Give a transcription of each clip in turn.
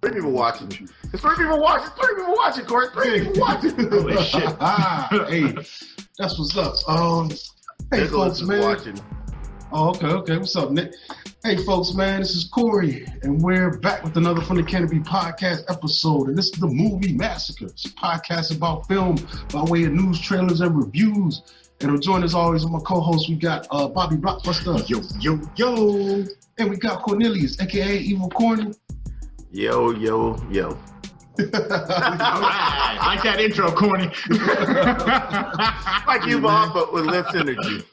Three people watching. It's three people watching. Three people watching, Corey. Three people watching. Holy shit. Hey, that's what's up. Hey, folks, man. Watching. Oh, okay. What's up, Nick? Hey, folks, man. This is Cory, and we're back with another From the Canopy podcast episode. And this is the Movie Massacre. It's a podcast about film by way of news, trailers, and reviews. And I'm joined as always with my co-host. We got Bobby Blockbuster. Yo. And we got Cornelius, a.k.a. Evil Corny. Yo. All right. Like that intro, Corny. Like you, Bob, but with less energy.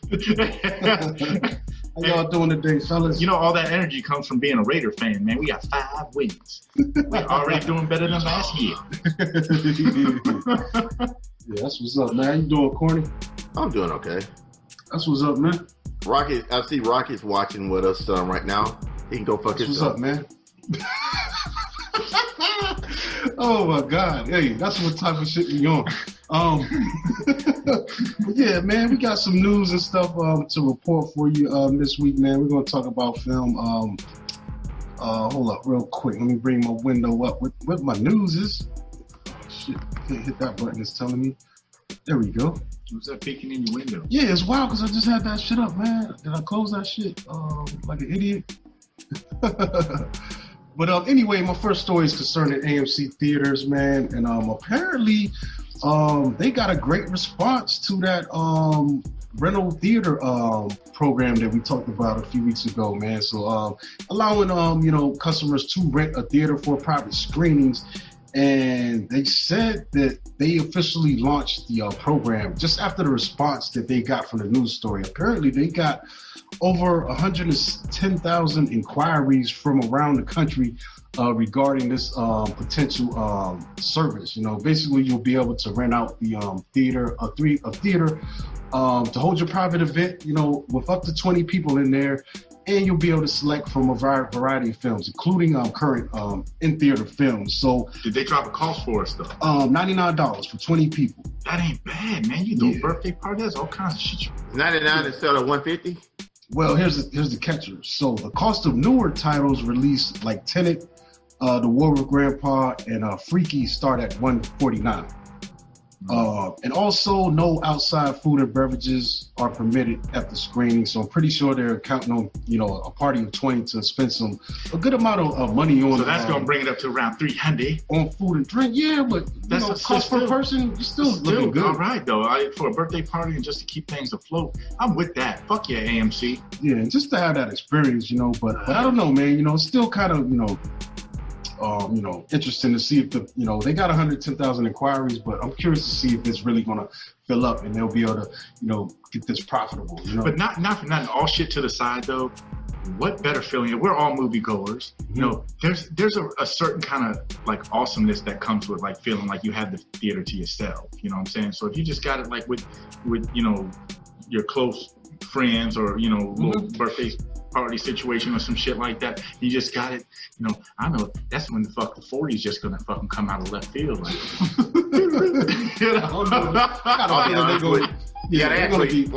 How y'all doing today, fellas? You know, all that energy comes from being a Raider fan, man. We got 5 wins. We're already doing better than last year. Yeah, that's what's up, man. How you doing, Corny? I'm doing okay. That's what's up, man. Rocket, I see Rocket's watching with us right now. He can go fuck himself. What's up, man? Oh my God! Hey, that's what type of shit we on. Yeah, man, we got some news and stuff to report for you this week, man. We're gonna talk about film. Hold up, real quick. Let me bring my window up. What my news is? Shit, can't hit that button. It's telling me. There we go. What's that peeking in your window? Yeah, it's wild because I just had that shit up, man. Did I close that shit like an idiot? But anyway, my first story is concerning AMC theaters, man. And apparently they got a great response to that rental theater program that we talked about a few weeks ago, man. So allowing customers to rent a theater for private screenings. And they said that they officially launched the program just after the response that they got from the news story. Apparently, they got over 110,000 inquiries from around the country regarding this potential service. You know, basically, you'll be able to rent out the theater to hold your private event, you know, with up to 20 people in there. And you'll be able to select from a variety of films, including current in-theater films. So, did they drop a cost for us, though? $99 for 20 people. That ain't bad, man. You do a birthday party, that's all kinds of shit. $99 instead of $150? Well, here's the catcher. So, the cost of newer titles released like Tenet, The War with Grandpa, and Freaky start at $149. And also, no outside food and beverages are permitted at the screening. So I'm pretty sure they're counting on, a party of 20 to spend a good amount of money on. So that's gonna bring it up to around 300 on food and drink. Yeah, but that's cost per person. You're still looking good. All right, though. For a birthday party and just to keep things afloat, I'm with that. Fuck yeah, AMC. Yeah, and just to have that experience, But I don't know, man. It's still kind of interesting to see if they got 110,000 inquiries, but I'm curious to see if it's really going to fill up and they'll be able to, get this profitable. But not for nothing. All shit to the side, though. What better feeling? We're all moviegoers. Mm-hmm. There's a certain kind of like awesomeness that comes with like feeling like you have the theater to yourself. You know what I'm saying? So if you just got it like with your close friends or little birthday party situation or some shit like that, you just got it. I know that's when the 40's just gonna fucking come out of left field, like. They're actually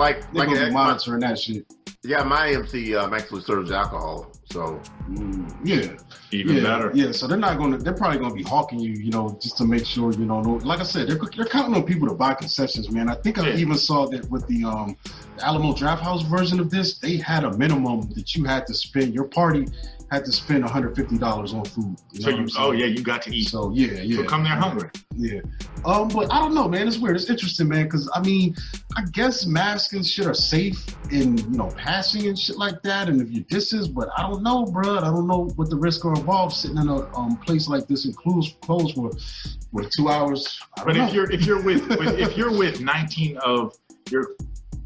monitoring that shit. Yeah, my AMC actually serves alcohol, so even better. Yeah, so they're probably gonna be hawking you, just to make sure, like I said, they're counting on people to buy concessions, man. I think I even saw that with the Alamo Drafthouse version of this, they had a minimum that you had to spend. Your party had to spend $150 on food. You got to eat. So yeah. So come there hungry. Yeah. But I don't know, man. It's weird. It's interesting, man, because I guess masks and shit are safe in passing and shit like that, and if you distance, but I don't know, bro. I don't know what the risks are involved sitting in a place like this closed for 2 hours. But if you're with 19 of your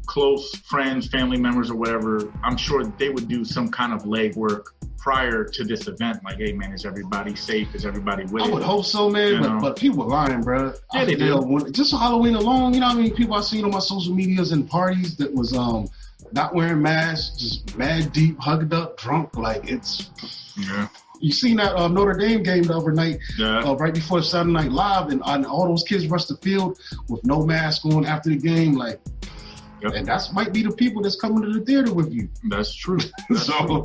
close friends, family members, or whatever, I'm sure they would do some kind of legwork prior to this event. Like, hey, man, is everybody safe? Is everybody with it? I would hope so, man. But people are lying, bro. Yeah, they do. Just Halloween alone, people I seen on my social medias and parties that was not wearing masks, just mad deep, hugged up, drunk. Like it's. Yeah. You seen that Notre Dame game the other night, right before Saturday Night Live, and all those kids rushed the field with no mask on after the game. Like, Yep. And that's might be the people that's coming to the theater with you. That's true. That's So, true.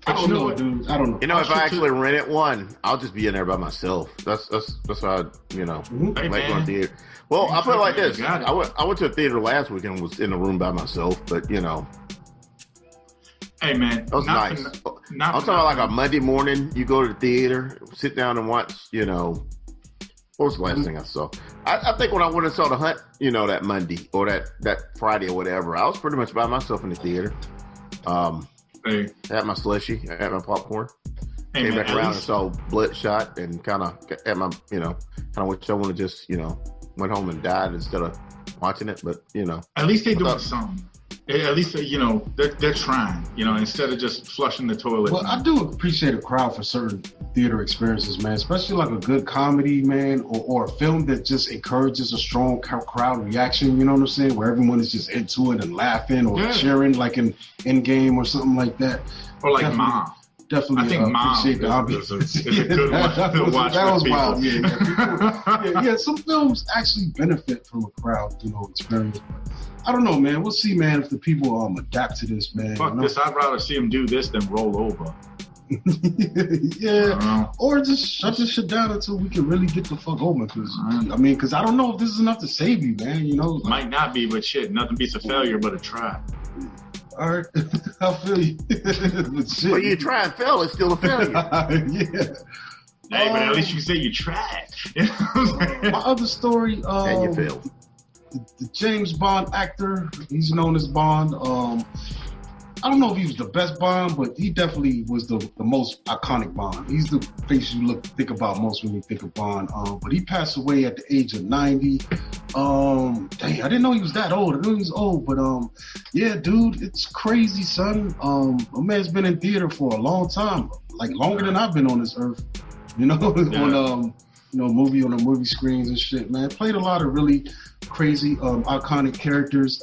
I don't know, dude. I don't know. You know, if I actually rented one, I'll just be in there by myself. That's how Hey, like man. going to theater. Well, You I put it like you this. got it. I went to a theater last week and was in the room by myself, but you know, Hey, man. that was not nice. for- not I'm for talking about like nothing. a Monday morning. You go to the theater, sit down and watch. You know, what was the last thing I saw? I think when I went and saw The Hunt, you know, that Monday or that Friday or whatever, I was pretty much by myself in the theater. Hey, I had my slushy, I had my popcorn. hey, Came man, back at around and least- saw Bloodshot and kind of at my, you know, kind of wish I would have just, you know, went home and died instead of watching it. But, you know, At least they I doing thought- something. At least, you know, they're trying, you know, instead of just flushing the toilet. Well, I do appreciate a crowd for certain theater experiences, man. Especially like a good comedy, man, or a film that just encourages a strong crowd reaction. You know what I'm saying? Where everyone is just into it and laughing or Yeah. cheering, like in Endgame or something like that. Or like Definitely. Mom. Definitely, I think Mom appreciate the is ambiance. a good one to watch that with was people. wild. Yeah. Some films actually benefit from a crowd, you know, experience. But I don't know, man. We'll see, man, if the people adapt to this, man. Fuck you know? this. I'd rather see them do this than roll over. Yeah. Or just shut this shit down until we can really get the fuck over. Because I don't know if this is enough to save you, man. You know, Might not be, but shit, nothing beats a failure but a try. all right, I feel you. But shit. but you try and fail, it's still a failure. Yeah. Hey, but at least you say you tried. You know what I'm saying? My other story, And you failed. the James Bond actor, he's known as Bond. I don't know if he was the best Bond, but he definitely was the most iconic Bond. He's the face you think about most when you think of Bond. But he passed away at the age of 90. Dang, I didn't know he was that old. I knew he was old, but yeah, dude, it's crazy, son. A man's been in theater for a long time, like longer than I've been on this earth. You know, on movie screens and shit, man. Played a lot of really crazy, iconic characters.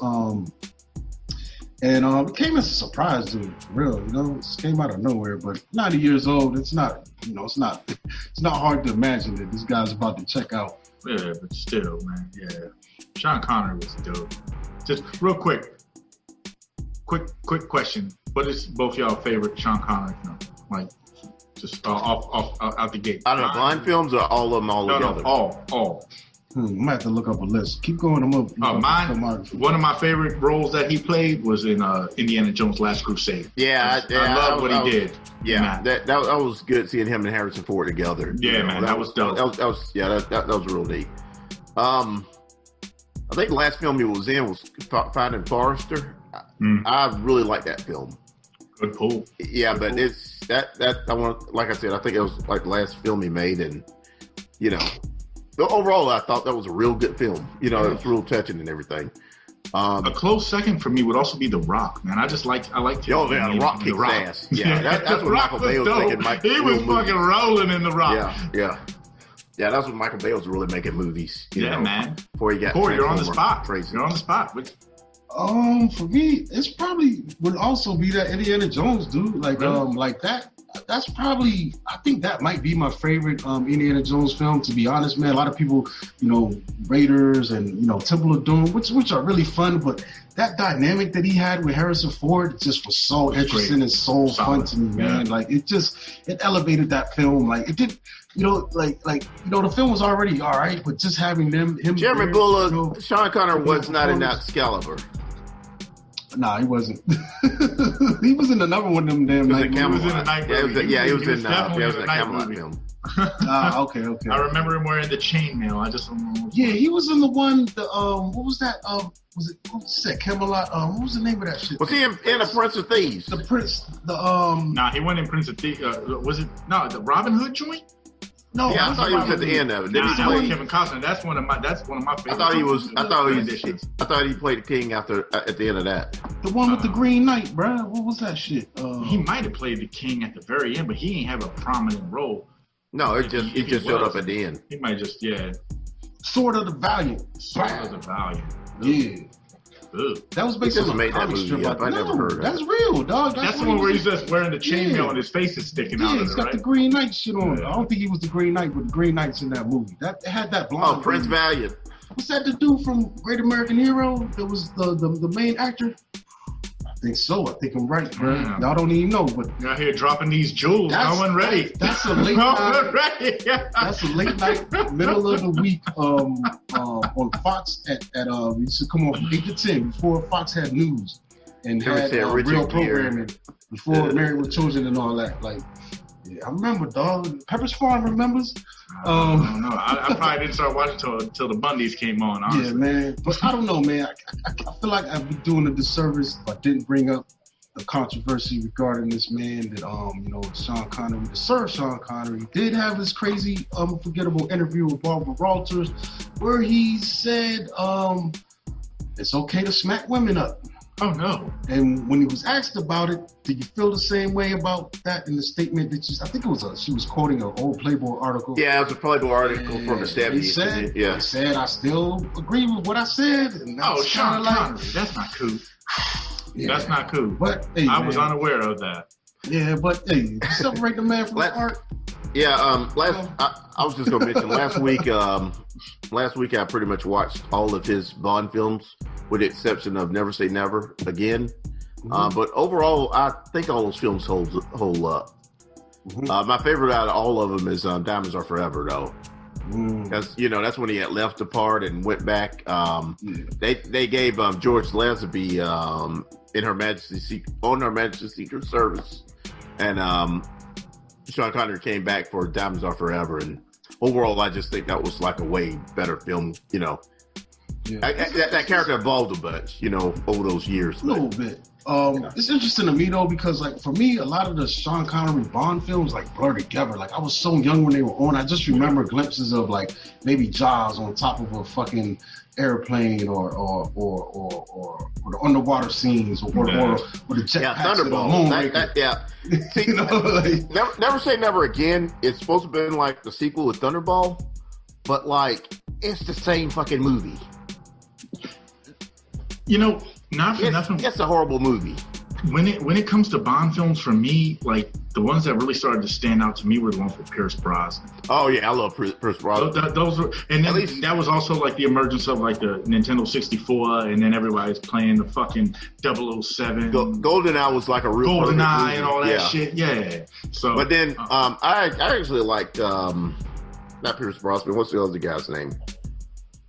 And it came as a surprise, dude. For real, you know, it just came out of nowhere. But 90 years old, it's not hard to imagine that this guy's about to check out. Yeah, but still, man, yeah. Sean Connery was dope. Just real quick question. What is both y'all favorite Sean Connery film? Like, just off out the gate. I don't know, blind films or all of them together? all. I might have to look up a list. Keep going. I'm up. One of my favorite roles that he played was in Indiana Jones' Last Crusade. Yeah, I love what he did. Yeah, that was good seeing him and Harrison Ford together. Yeah, man, that was dope. That was real neat. I think the last film he was in was Finding Forrester. I really like that film. Good pull. Yeah, but cool. it's that I want, like I said, I think it was like the last film he made, and you know, overall I thought that was a real good film. You know, it was real touching and everything. A close second for me would also be The Rock, man. I liked Oh yeah, The Rock kicks ass. Yeah, that's what Michael Bay was making. He was fucking rolling in The Rock. Yeah. That's when Michael Bay was really making movies. You know, man. Before he got Corey, you're on the Transformer spot. crazy. You're on the spot. For me, it's probably would also be that Indiana Jones, dude. Like, Really? like that. That's probably. I think that might be my favorite Indiana Jones film. To be honest, man, a lot of people, you know, Raiders and Temple of Doom, which are really fun, but that dynamic that he had with Harrison Ford just was so interesting and so fun to me, man. Yeah. Like it elevated that film. Like it did. The film was already all right, but just having him. Jeremy Bullock, Sean Connery was not in Excalibur. Nah, he wasn't. He was in another one of them damn night He was movies. in the night He was in definitely the night Camelot movie. film. Okay. I remember him wearing the chainmail. I just don't know. Yeah, he was in the one. What was that? What was that? Camelot. What was the name of that shit? Was he in The Prince of Thieves? The Prince. Nah, he went in Prince of Thieves. Was it the Robin Hood joint? No, Yeah, I thought he was at the end of it. Then Nah, he that was played. Kevin Costner. That's one of my favorite. I thought he played the king at the end of that. the one with the Green Knight, bruh. What was that shit? He might have played the king at the very end, but he ain't have a prominent role. No, he If just he showed was, up at the end. He might just Sword of the Valiant. Sword of the Valiant. Yeah. Ugh. That was based He on just a made that comic movie strip. up. I never heard of That's it. real, dog. That's the what one he where was- he's just wearing the chainmail Yeah. and his face is sticking Yeah, out of he's it, got right? the Green Knight shit on. Yeah. I don't think he was the Green Knight, but the Green Knight's in that movie. That it had that blonde. Oh, Prince Valiant. Was that the dude from Great American Hero? That was the main actor. I think so. I think I'm right, bro. Yeah. Y'all don't even know, but You're out here dropping these jewels. I wasn't ready. That's a late night. That's a late night, middle of the week. On Fox at it used to come on from 8 to 10 before Fox had news and had real programming before Married with Children and all that. Like, yeah, I remember, dog. Pepper's Farm remembers. No. I probably didn't start watching until the Bundys came on. Honestly. Yeah, man. But I don't know, man. I feel like I'd be doing a disservice if I didn't bring up the controversy regarding this man that, Sean Connery, the Sir Sean Connery, did have this crazy, unforgettable interview with Barbara Walters where he said it's okay to smack women up. Oh, no. And when he was asked about it, did you feel the same way about that in the statement that I think it was she was quoting an old Playboy article. Yeah, it was a Playboy article from the 70s. He said, I still agree with what I said. And Sean Connery, that's not cool. Yeah. That's not cool. But hey, I was unaware of that. Yeah, but hey, separate the man from the art. Yeah, I was just gonna mention last week I pretty much watched all of his Bond films with the exception of Never Say Never Again. But overall, I think all those films hold up. My favorite out of all of them is Diamonds Are Forever, though. Because that's when he had left the part and went back. They gave George Lazenby in Her Majesty's Secret Service, and Sean Connery came back for Diamonds Are Forever. And overall, I just think that was like a way better film. That character evolved a bunch, over those years. A little bit. It's interesting to me though because like for me, a lot of the Sean Connery Bond films like blur together. Like I was so young when they were on. I just remember glimpses of like maybe Jaws on top of a fucking airplane or the underwater scenes or the jetpacks of the Moonraker. See, Never Say Never Again. It's supposed to be like the sequel to Thunderball, but like it's the same fucking movie. Not for nothing. It's a horrible movie. When it comes to Bond films, for me, like the ones that really started to stand out to me were the ones with Pierce Brosnan. Oh yeah, I love Pierce Brosnan. Those were, and then that was also like the emergence of like the Nintendo 64, and then everybody's playing the fucking 007. GoldenEye was like a real GoldenEye and all that shit. Yeah. So, but then I actually liked not Pierce Brosnan. What's the other guy's name?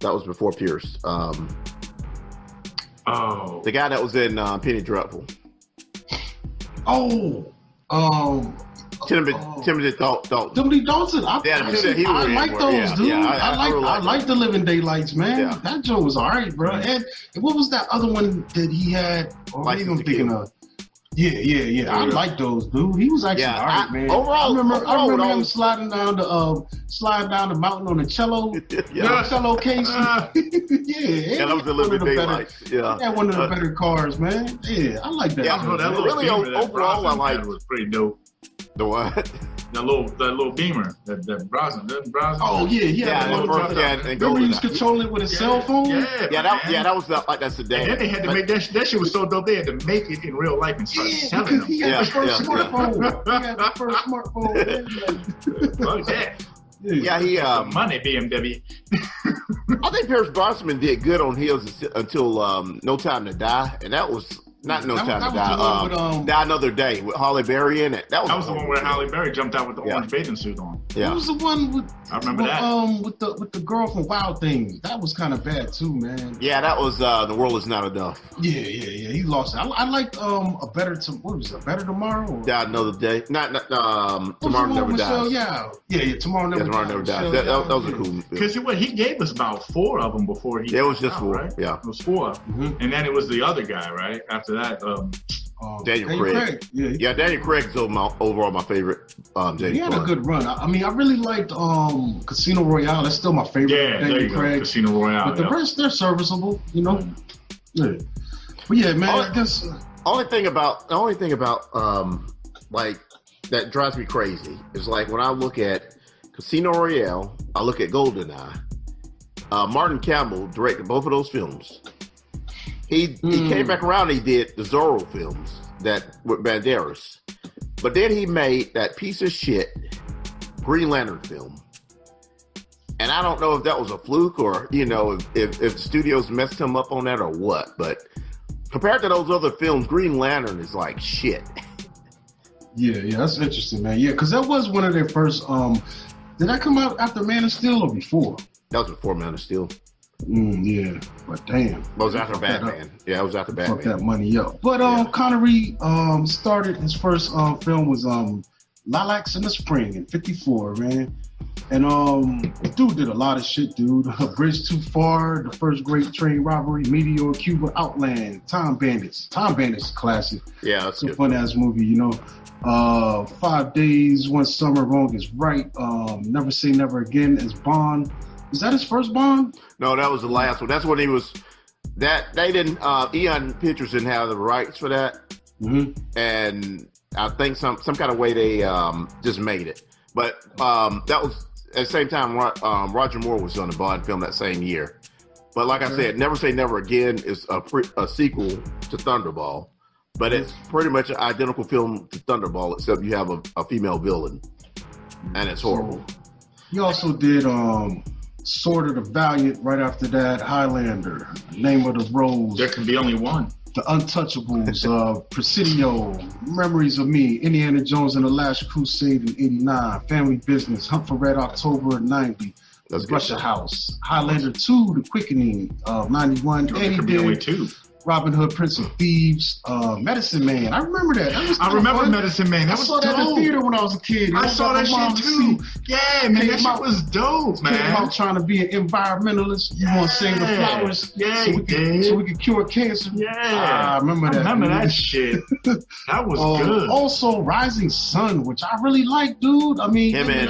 That was before Pierce. The guy that was in Penny Dreadful. Timothy Dalton. Timothy Dalton. I like those, dude. Yeah, I like The Living Daylights, man. Yeah. That joke was alright, bro. And what was that other one that he had? I'm thinking of. Yeah. I like those, dude. He was actually alright, man. Overall, I remember him sliding down the mountain on the cello, cello case. That was The Living Daylights. Yeah, had one of the better cars, man. Yeah, I like that. Yeah, that little overall, I like was pretty dope. The what? That little Beamer, that Brosnan. Oh yeah. Remember he was controlling it with his cell phone? That was like that sedan. And then they had to make that shit was so dope. They had to make it in real life and start selling them. He had the first smartphone. He had the first smartphone. Fuck that. Yeah, he money BMW. I think Pierce Brosnan did good on his until No Time to Die, and that was. Not No Time to Die. Die Another Day with Halle Berry in it. That was the one where Halle Berry jumped out with the orange bathing suit on. Yeah. It was the one with I remember that. With the girl from Wild Things. That was kind of bad too, man. Yeah, that was The World Is Not Enough. Yeah. He lost it. I liked A Better Tomorrow. Or? Die Another Day. Not Tomorrow Never Dies. Yeah. Tomorrow Never Dies. That was a cool movie. Because he gave us about 4 of them before he. It was just 4. Right? Yeah, it was 4, and then it was the other guy, right? After that, Daniel Craig. Yeah, Daniel Craig's overall my favorite. He had a good run. I mean, I really liked Casino Royale. That's still my favorite. Yeah, there you go. Casino Royale. But the rest, they're serviceable, Yeah. But yeah, man. I guess only thing about like that drives me crazy is like when I look at Casino Royale, I look at GoldenEye. Martin Campbell directed both of those films. He came back around. He did the Zorro films with Banderas, but then he made that piece of shit Green Lantern film. And I don't know if that was a fluke or, if the studios messed him up on that or what. But compared to those other films, Green Lantern is like shit. Yeah, that's interesting, man. Yeah, because that was one of their first. Did that come out after Man of Steel or before? That was before Man of Steel. Yeah, but damn. It was after Batman. Yeah, it was after Batman. Fuck that money up. But Connery started his first film was Lilacs in the Spring in '54, man. And dude did a lot of shit, dude. Bridge Too Far, The First Great Train Robbery, Meteor, Cuba, Outland, Time Bandits. Time Bandits is a classic. Yeah, that's a fun ass movie, 5 Days, One Summer, Wrong is Right. Never Say Never Again as Bond. Is that his first Bond? No, that was the last one. That's when he was. That they didn't. Eon Pictures didn't have the rights for that, and I think some kind of way they just made it. But that was at the same time. Roger Moore was on the Bond film that same year. But like I said, Never Say Never Again is a sequel to Thunderball, but it's pretty much an identical film to Thunderball, except you have a female villain, and it's horrible. He also did Sword of the Valiant right after that, Highlander, Name of the Rose. There can be only one. The Untouchables, Presidio, Memories of Me, Indiana Jones and the Last Crusade in '89, Family Business, Hunt for Red October '90, Russia House, Highlander 2, The Quickening, '91, and he did Robin Hood, Prince of Thieves, Medicine Man. I remember that. I remember fun. Medicine Man. That I saw that in the theater when I was a kid. I saw that shit too. Yeah, man, that shit was dope, man. Came out trying to be an environmentalist. You want to save the flowers so we could cure cancer. Yeah. I remember that. I remember that shit. That was good. Also, Rising Sun, which I really like, dude. I mean, him and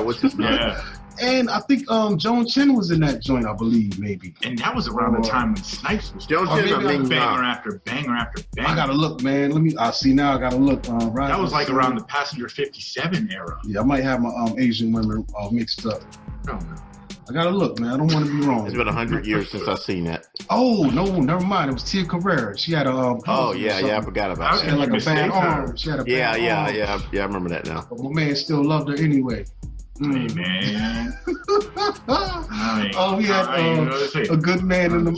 what's his name? Yeah. And I think Joan Chen was in that joint, I believe, maybe. And that was around the time when Snipes was Joan Chen, banger after banger after banger. I gotta look, man. I see now. I gotta look. That was like around the Passenger 57 era. Yeah, I might have my Asian women mixed up. I don't know. I gotta look, man. I don't want to be wrong. It's been 100 years since I've seen that. Oh no, never mind. It was Tia Carrera. She had a. Oh yeah, I forgot about that. She had like a bad arm. She had a bad arm. Yeah. I remember that now. But my man still loved her anyway. Hey man. He had a good man in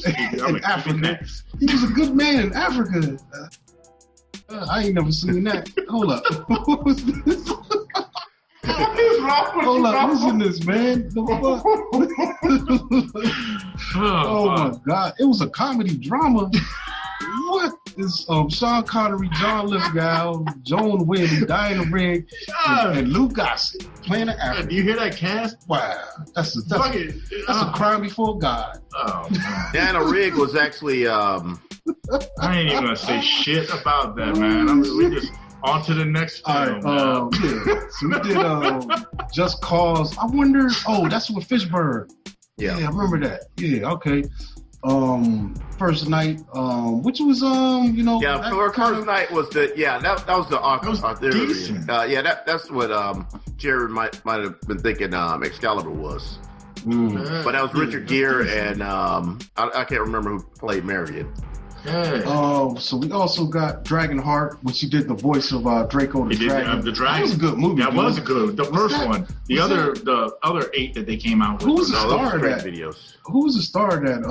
Africa. He was a good man in Africa. I ain't never seen that. Hold up. What was this? Hold up, who's in this, man? Oh my God. It was a comedy drama. What is Sean Connery, John Lithgow, Joan Wynn, Diana Rigg, and Lou Gossett playing the African? Do you hear that cast? Wow, that's a crime before God. Oh man. Diana Rigg was actually. I ain't even gonna say shit about that, man. We just on to the next film. So we did Just Cause. I wonder. Oh, that's with Fishburne. Yeah, I remember that. Yeah, okay. First Night, which was First Night was that was the artillery. That's what Jerry might have been thinking Excalibur was. But that was Richard Gere and I can't remember who played Marion. Yeah. So we also got Dragonheart, which he did the voice of Draco the Dragon. The Dragon. That was a good movie. That was good. The first one. The other 8 that they came out with. Who was the star of that? Videos. Who was the star of that?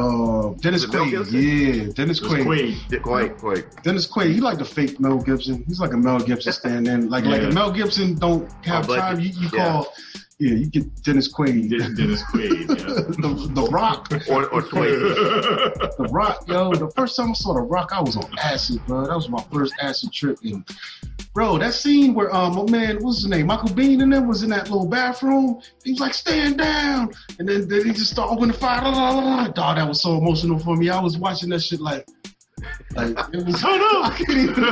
Dennis Quaid. Yeah, Dennis Quaid. Quaid. Dennis Quaid. He like the fake Mel Gibson. He's like a Mel Gibson stand-in. Like if Mel Gibson don't have time, you call. Yeah, you get Dennis Quaid. Dennis Quaid, yeah. the Rock. Or Quaid. The Rock, yo. The first time I saw The Rock, I was on acid, bro. That was my first acid trip. And, bro, that scene where, my man, what's his name? Michael Biehn and them was in that little bathroom. He was like, stand down. And then he just started opening the fire. Dog, that was so emotional for me. I was watching that shit like it was. I can't even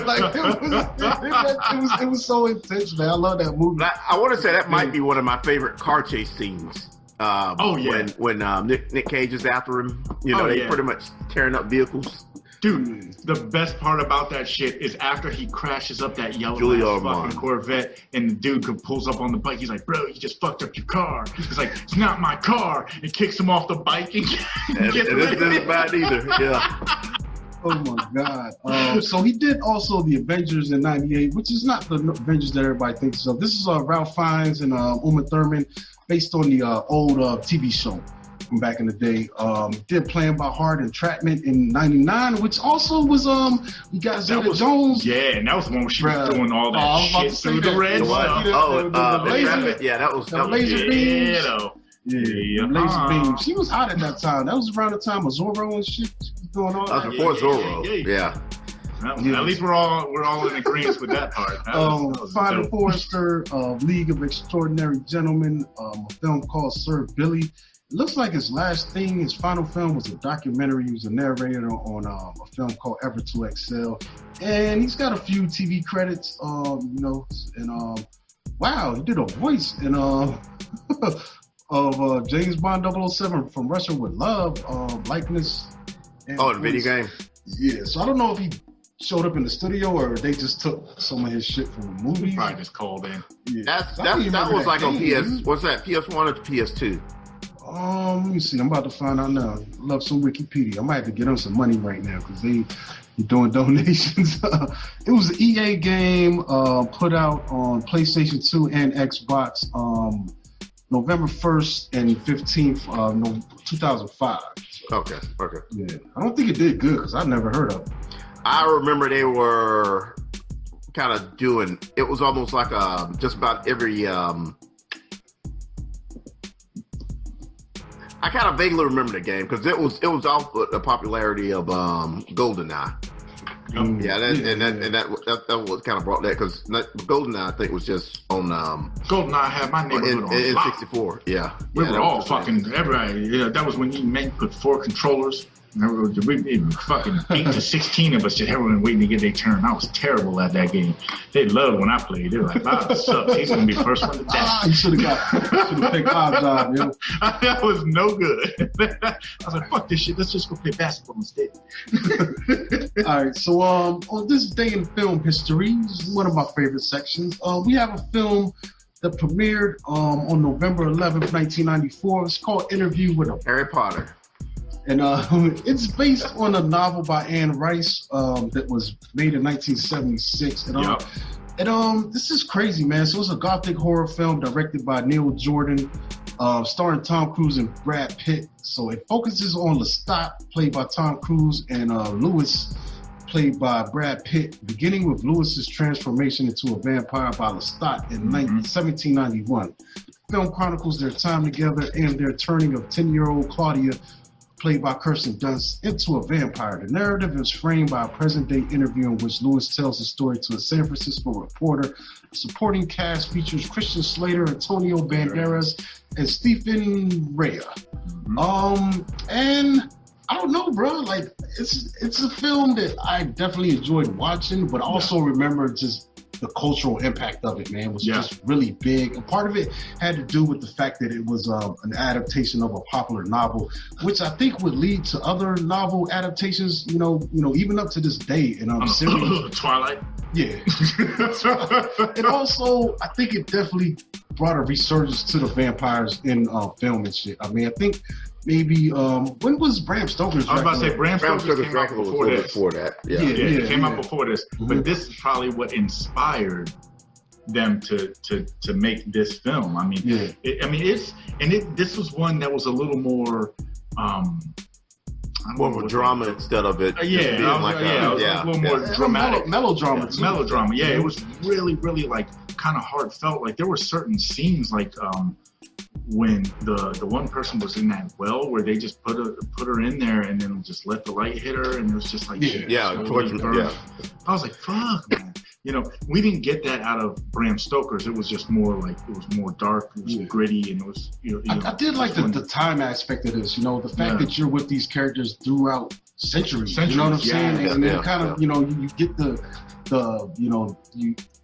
it was so intense, man. I love that movie. I want to say that might be one of my favorite car chase scenes. When Nick Cage is after him, they pretty much tearing up vehicles. Dude, the best part about that shit is after he crashes up that yellow fucking Corvette and the dude pulls up on the bike. He's like, bro, you just fucked up your car. He's like, it's not my car. And kicks him off the bike and gets This isn't bad either. Yeah. Oh my God. So he did also the Avengers in '98, which is not the Avengers that everybody thinks of. This is Ralph Fiennes and Uma Thurman. based on the old TV show from back in the day. Did Playing by Heart, Entrapment in '99, which also was we got Zeta Jones. Yeah, and that was the one where she was doing all that shit through the red stuff. That was the laser beams. Yeah, laser beams. She was hot at that time. That was around the time of Zorro and shit. She was doing all that. That was before Zorro. Yeah. At least we're all in agreement with that part. Find Forrester, League of Extraordinary Gentlemen, a film called Sir Billy. It looks like his last thing, his final film was a documentary. He was a narrator on a film called Ever to Excel. And he's got a few TV credits, and wow, he did a voice in of James Bond 007 From Russia with Love, likeness. The video game? Yeah, so I don't know if he showed up in the studio or they just took some of his shit from the movie. Probably just called in. Yeah. That was like on PS, what's that, PS1 or PS2? Let me see. I'm about to find out now. Love some Wikipedia. I might have to get them some money right now because they doing donations. It was an EA game put out on PlayStation 2 and Xbox November 1st and 15th, 2005. Okay. Yeah, I don't think it did good because I've never heard of it. I remember they were kind of doing. It was almost like just about every. I kind of vaguely remember the game because it was off the popularity of GoldenEye. Yeah, that was kind of brought that because GoldenEye I think was just on GoldenEye had my neighborhood in 64. Yeah, we were all fucking everybody. Yeah, that was when you put 4 controllers. We fucking 8 to 16 of us just everyone waiting to get their turn. I was terrible at that game. They loved when I played. They were like, "Wow, this sucks. He's gonna be the first one to die." You should have picked our job, yo. That was no good. I was like, "Fuck this shit. Let's just go play basketball instead." All right. So on this day in film history, this is one of my favorite sections. We have a film that premiered on November 11th, 1994. It's called Interview with a Harry Potter. And it's based on a novel by Anne Rice that was made in 1976. And this is crazy, man. So it's a gothic horror film directed by Neil Jordan, starring Tom Cruise and Brad Pitt. So it focuses on Lestat, played by Tom Cruise, and Lewis, played by Brad Pitt, beginning with Lewis's transformation into a vampire by Lestat in 1791. The film chronicles their time together and their turning of 10-year-old Claudia, played by Kirsten Dunst, into a vampire. The narrative is framed by a present-day interview in which Lewis tells his story to a San Francisco reporter. The supporting cast features Christian Slater, Antonio Banderas, and Stephen Rea. And I don't know, bro. Like, it's a film that I definitely enjoyed watching, but I also remember just the cultural impact of it, man, was just really big. And part of it had to do with the fact that it was an adaptation of a popular novel, which I think would lead to other novel adaptations, you know, even up to this day. And series. Twilight. Yeah. And also, I think it definitely brought a resurgence to the vampires in film and shit. I mean, I think maybe when was Bram Stoker's Dracula? I was about to say Bram Stoker's Dracula was before that. Yeah, it came out before this. But this is probably what inspired them to make this film. I mean, this was one that was a little more more of a drama instead of it. A little more dramatic. Melodrama. Too. Melodrama. Yeah, it was really, really like kind of heartfelt. Like there were certain scenes like when the one person was in that well where they just put her in there and then just let the light hit her and it was just like I was like, fuck, man. You know, we didn't get that out of Bram Stoker's. It was just more like, it was more dark, it was gritty, and it was, I did like the time aspect of this, the fact that you're with these characters throughout centuries. You know what I'm saying? And then kind of, you get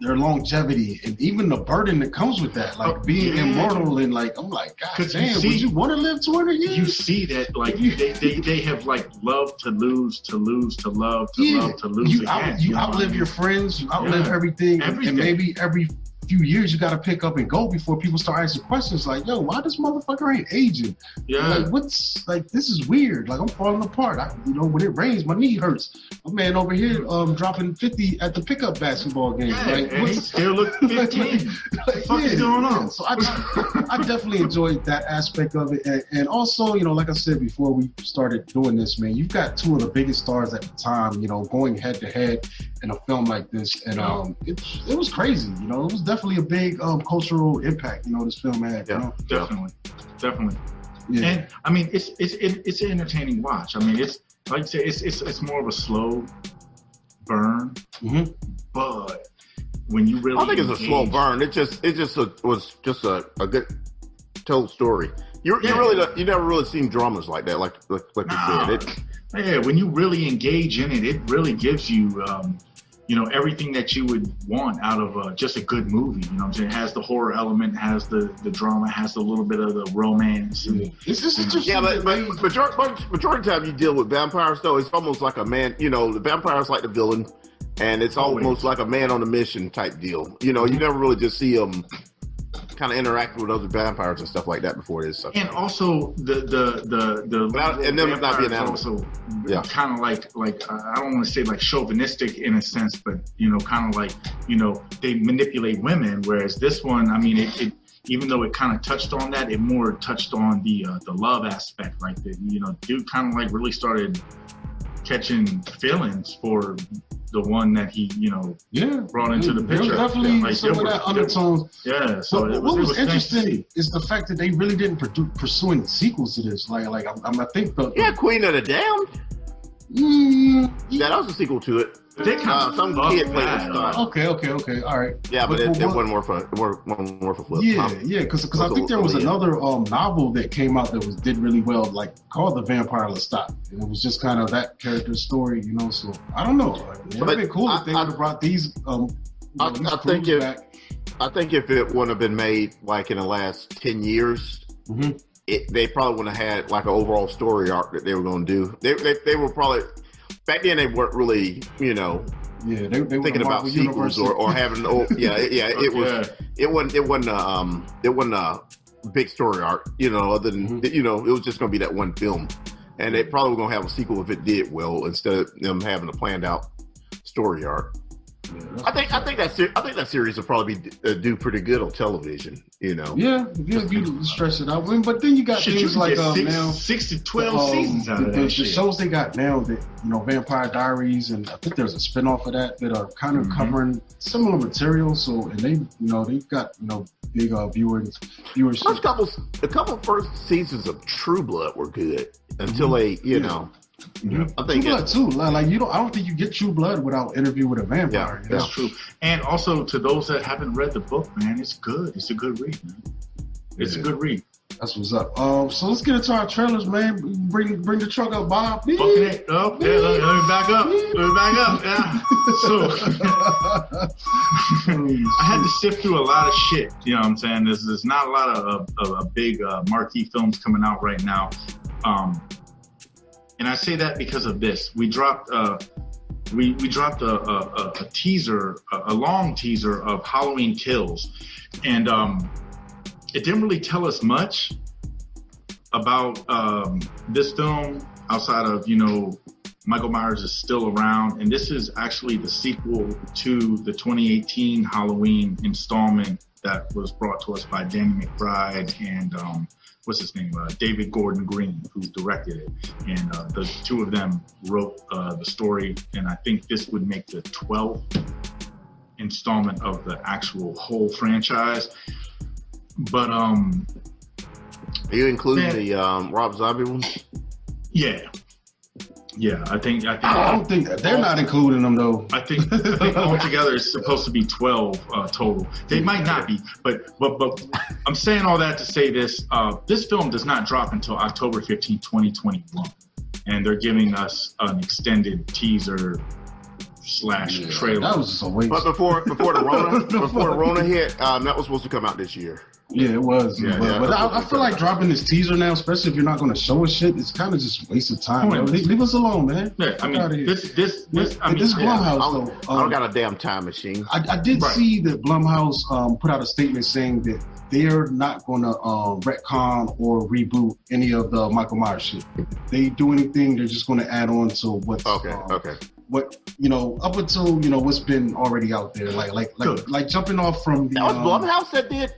their longevity and even the burden that comes with that, like being immortal and like, I'm like, God damn, would you want to live 200 years? You see that, like, they have like love to lose, to love, to love, to lose again. You outlive your friends, you outlive everything, and maybe every few years you got to pick up and go before people start asking questions like, yo, why this motherfucker ain't aging? Yeah. Like, what's like, this is weird. Like, I'm falling apart. When it rains, my knee hurts. My man over here dropping 50 at the pickup basketball game. Yeah, like, and he still look 15. What the fuck is going on? So I definitely enjoyed that aspect of it. And also, like I said before we started doing this, man, you've got two of the biggest stars at the time, going head to head in a film like this. And it was crazy. It was definitely a big cultural impact, this film had. Yeah, definitely. Yeah. And I mean, it's an entertaining watch. I mean, it's like you say, it's more of a slow burn, but when you really, I think it's a slow burn. It was just a good told story. You never really seen dramas like that, like you said. Yeah, when you really engage in it really gives you, everything that you would want out of just a good movie. You know what I'm saying? It has the horror element, has the drama, has a little bit of the romance. And, it's just interesting. Yeah, but majority of the time you deal with vampires, though, it's almost like a man. The vampire's like the villain, and it's almost like a man on a mission type deal. You never really just see them kind of interacting with other vampires and stuff like that before this stuff. And also the and them not being animals. Also kind of like I don't want to say like chauvinistic in a sense, but kind of like they manipulate women, whereas this one, I mean, it even though it kind of touched on that, it more touched on the love aspect. Like dude kind of like really started catching feelings for the one that he brought into the picture. There was definitely some of that undertone. Yeah. So what was interesting is the fact that they really didn't pursue any sequels to this. I think Queen of the Damned. That was a sequel to it. They kind of some kid played this stuff. Okay, all right. Yeah, but it wasn't more for flip. Yeah, because I think there was another novel that came out that did really well, like called The Vampire Lestat, and it was just kind of that character's story, So I don't know. It would have been cool if they would have brought these. I think if it wouldn't have been made like in the last 10 years, they probably wouldn't have had like an overall story arc that they were going to do. They were probably. Back then, they weren't really, they thinking about sequels or having. It wasn't a big story arc, other than it was just going to be that one film, and they probably were going to have a sequel if it did well instead of them having a planned out story arc. I think that series will probably do pretty good on television. Yeah, if you stretch it out. But then you got things like now 6 to 12 seasons out of that. The shows they got now that Vampire Diaries, and I think there's a spinoff of that are kind of covering similar material. So and they've got big viewership. A couple first seasons of True Blood were good until they I think True Blood too. I don't think you get True Blood without Interview with a Vampire. Yeah, that's true. And also to those that haven't read the book, man, it's good. It's a good read, man. It's a good read. That's what's up. So let's get into our trailers, man. Bring the truck up, Bob. Fucking it up. Yeah, let me back up. Yeah. So I had to sift through a lot of shit. You know what I'm saying? There's not a lot of big marquee films coming out right now. And I say that because of this. We dropped a teaser, a long teaser of Halloween Kills, and it didn't really tell us much about this film outside of Michael Myers is still around, and this is actually the sequel to the 2018 Halloween installment that was brought to us by Danny McBride and what's his name? David Gordon Green, who directed it. And the two of them wrote the story. And I think this would make the 12th installment of the actual whole franchise. But are you including the Rob Zombie ones? Yeah. Yeah, I think. I don't think they're not including them though. I think altogether it's supposed to be 12 total. They might not be, but I'm saying all that to say this: this film does not drop until October 15, 2021, and they're giving us an extended teaser trailer. That was just a waste. But before the Rona hit, that was supposed to come out this year. Yeah, it was. Yeah, but I feel like dropping this teaser now, especially if you're not going to show us shit, it's kind of just a waste of time. Leave us alone, man. Yeah, I mean, this Blumhouse though. I don't got a damn time machine. I did see that Blumhouse put out a statement saying that they're not going to retcon or reboot any of the Michael Myers shit. If they do anything, they're just going to add on to what's what up until what's been already out there. Like jumping off from the. That was Blumhouse that did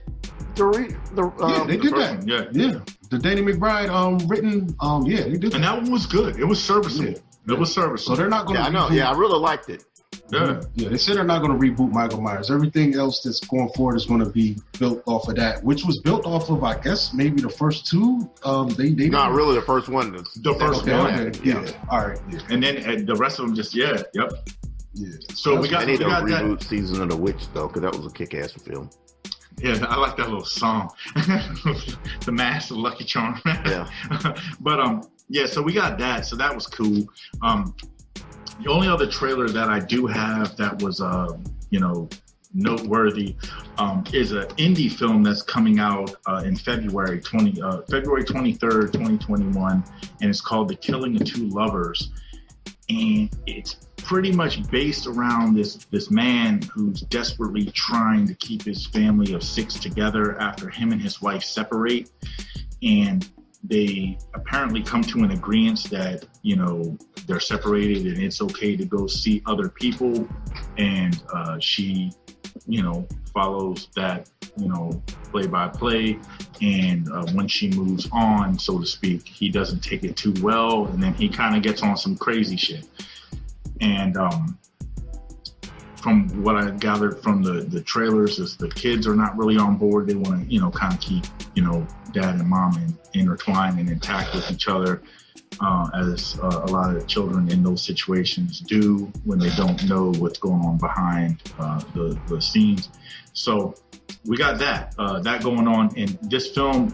they did that. Yeah. The Danny McBride written. They did that. And that one was good. It was serviceable. Yeah. It was serviceable. So they're not going to. I know. Yeah, I really liked it. Yeah. Yeah, they said they're not going to reboot Michael Myers. Everything else that's going forward is going to be built off of that, which was built off of, I guess, maybe the first two. They not really the first one. The first one. Okay. Yeah. All right. Yeah. And then the rest of them just Yeah. So we got. I need a reboot that. Season of the Witch though, because that was a kick-ass film. Yeah, I like that little song, "The Mask of Lucky Charm." Yeah. But so we got that. So that was cool. The only other trailer that I do have that was noteworthy is an indie film that's coming out in February 23rd, 2021, and it's called The Killing of Two Lovers, and it's pretty much based around this man who's desperately trying to keep his family of 6 together after him and his wife separate, and they apparently come to an agreement that they're separated and it's okay to go see other people, and she follows that play by play, and when she moves on, so to speak, he doesn't take it too well, and then he kind of gets on some crazy shit. And from what I gathered from the trailers is the kids are not really on board. They want to kind of keep dad and mom intertwined and intact with each other, as a lot of children in those situations do when they don't know what's going on behind the scenes. So we got that going on in this film.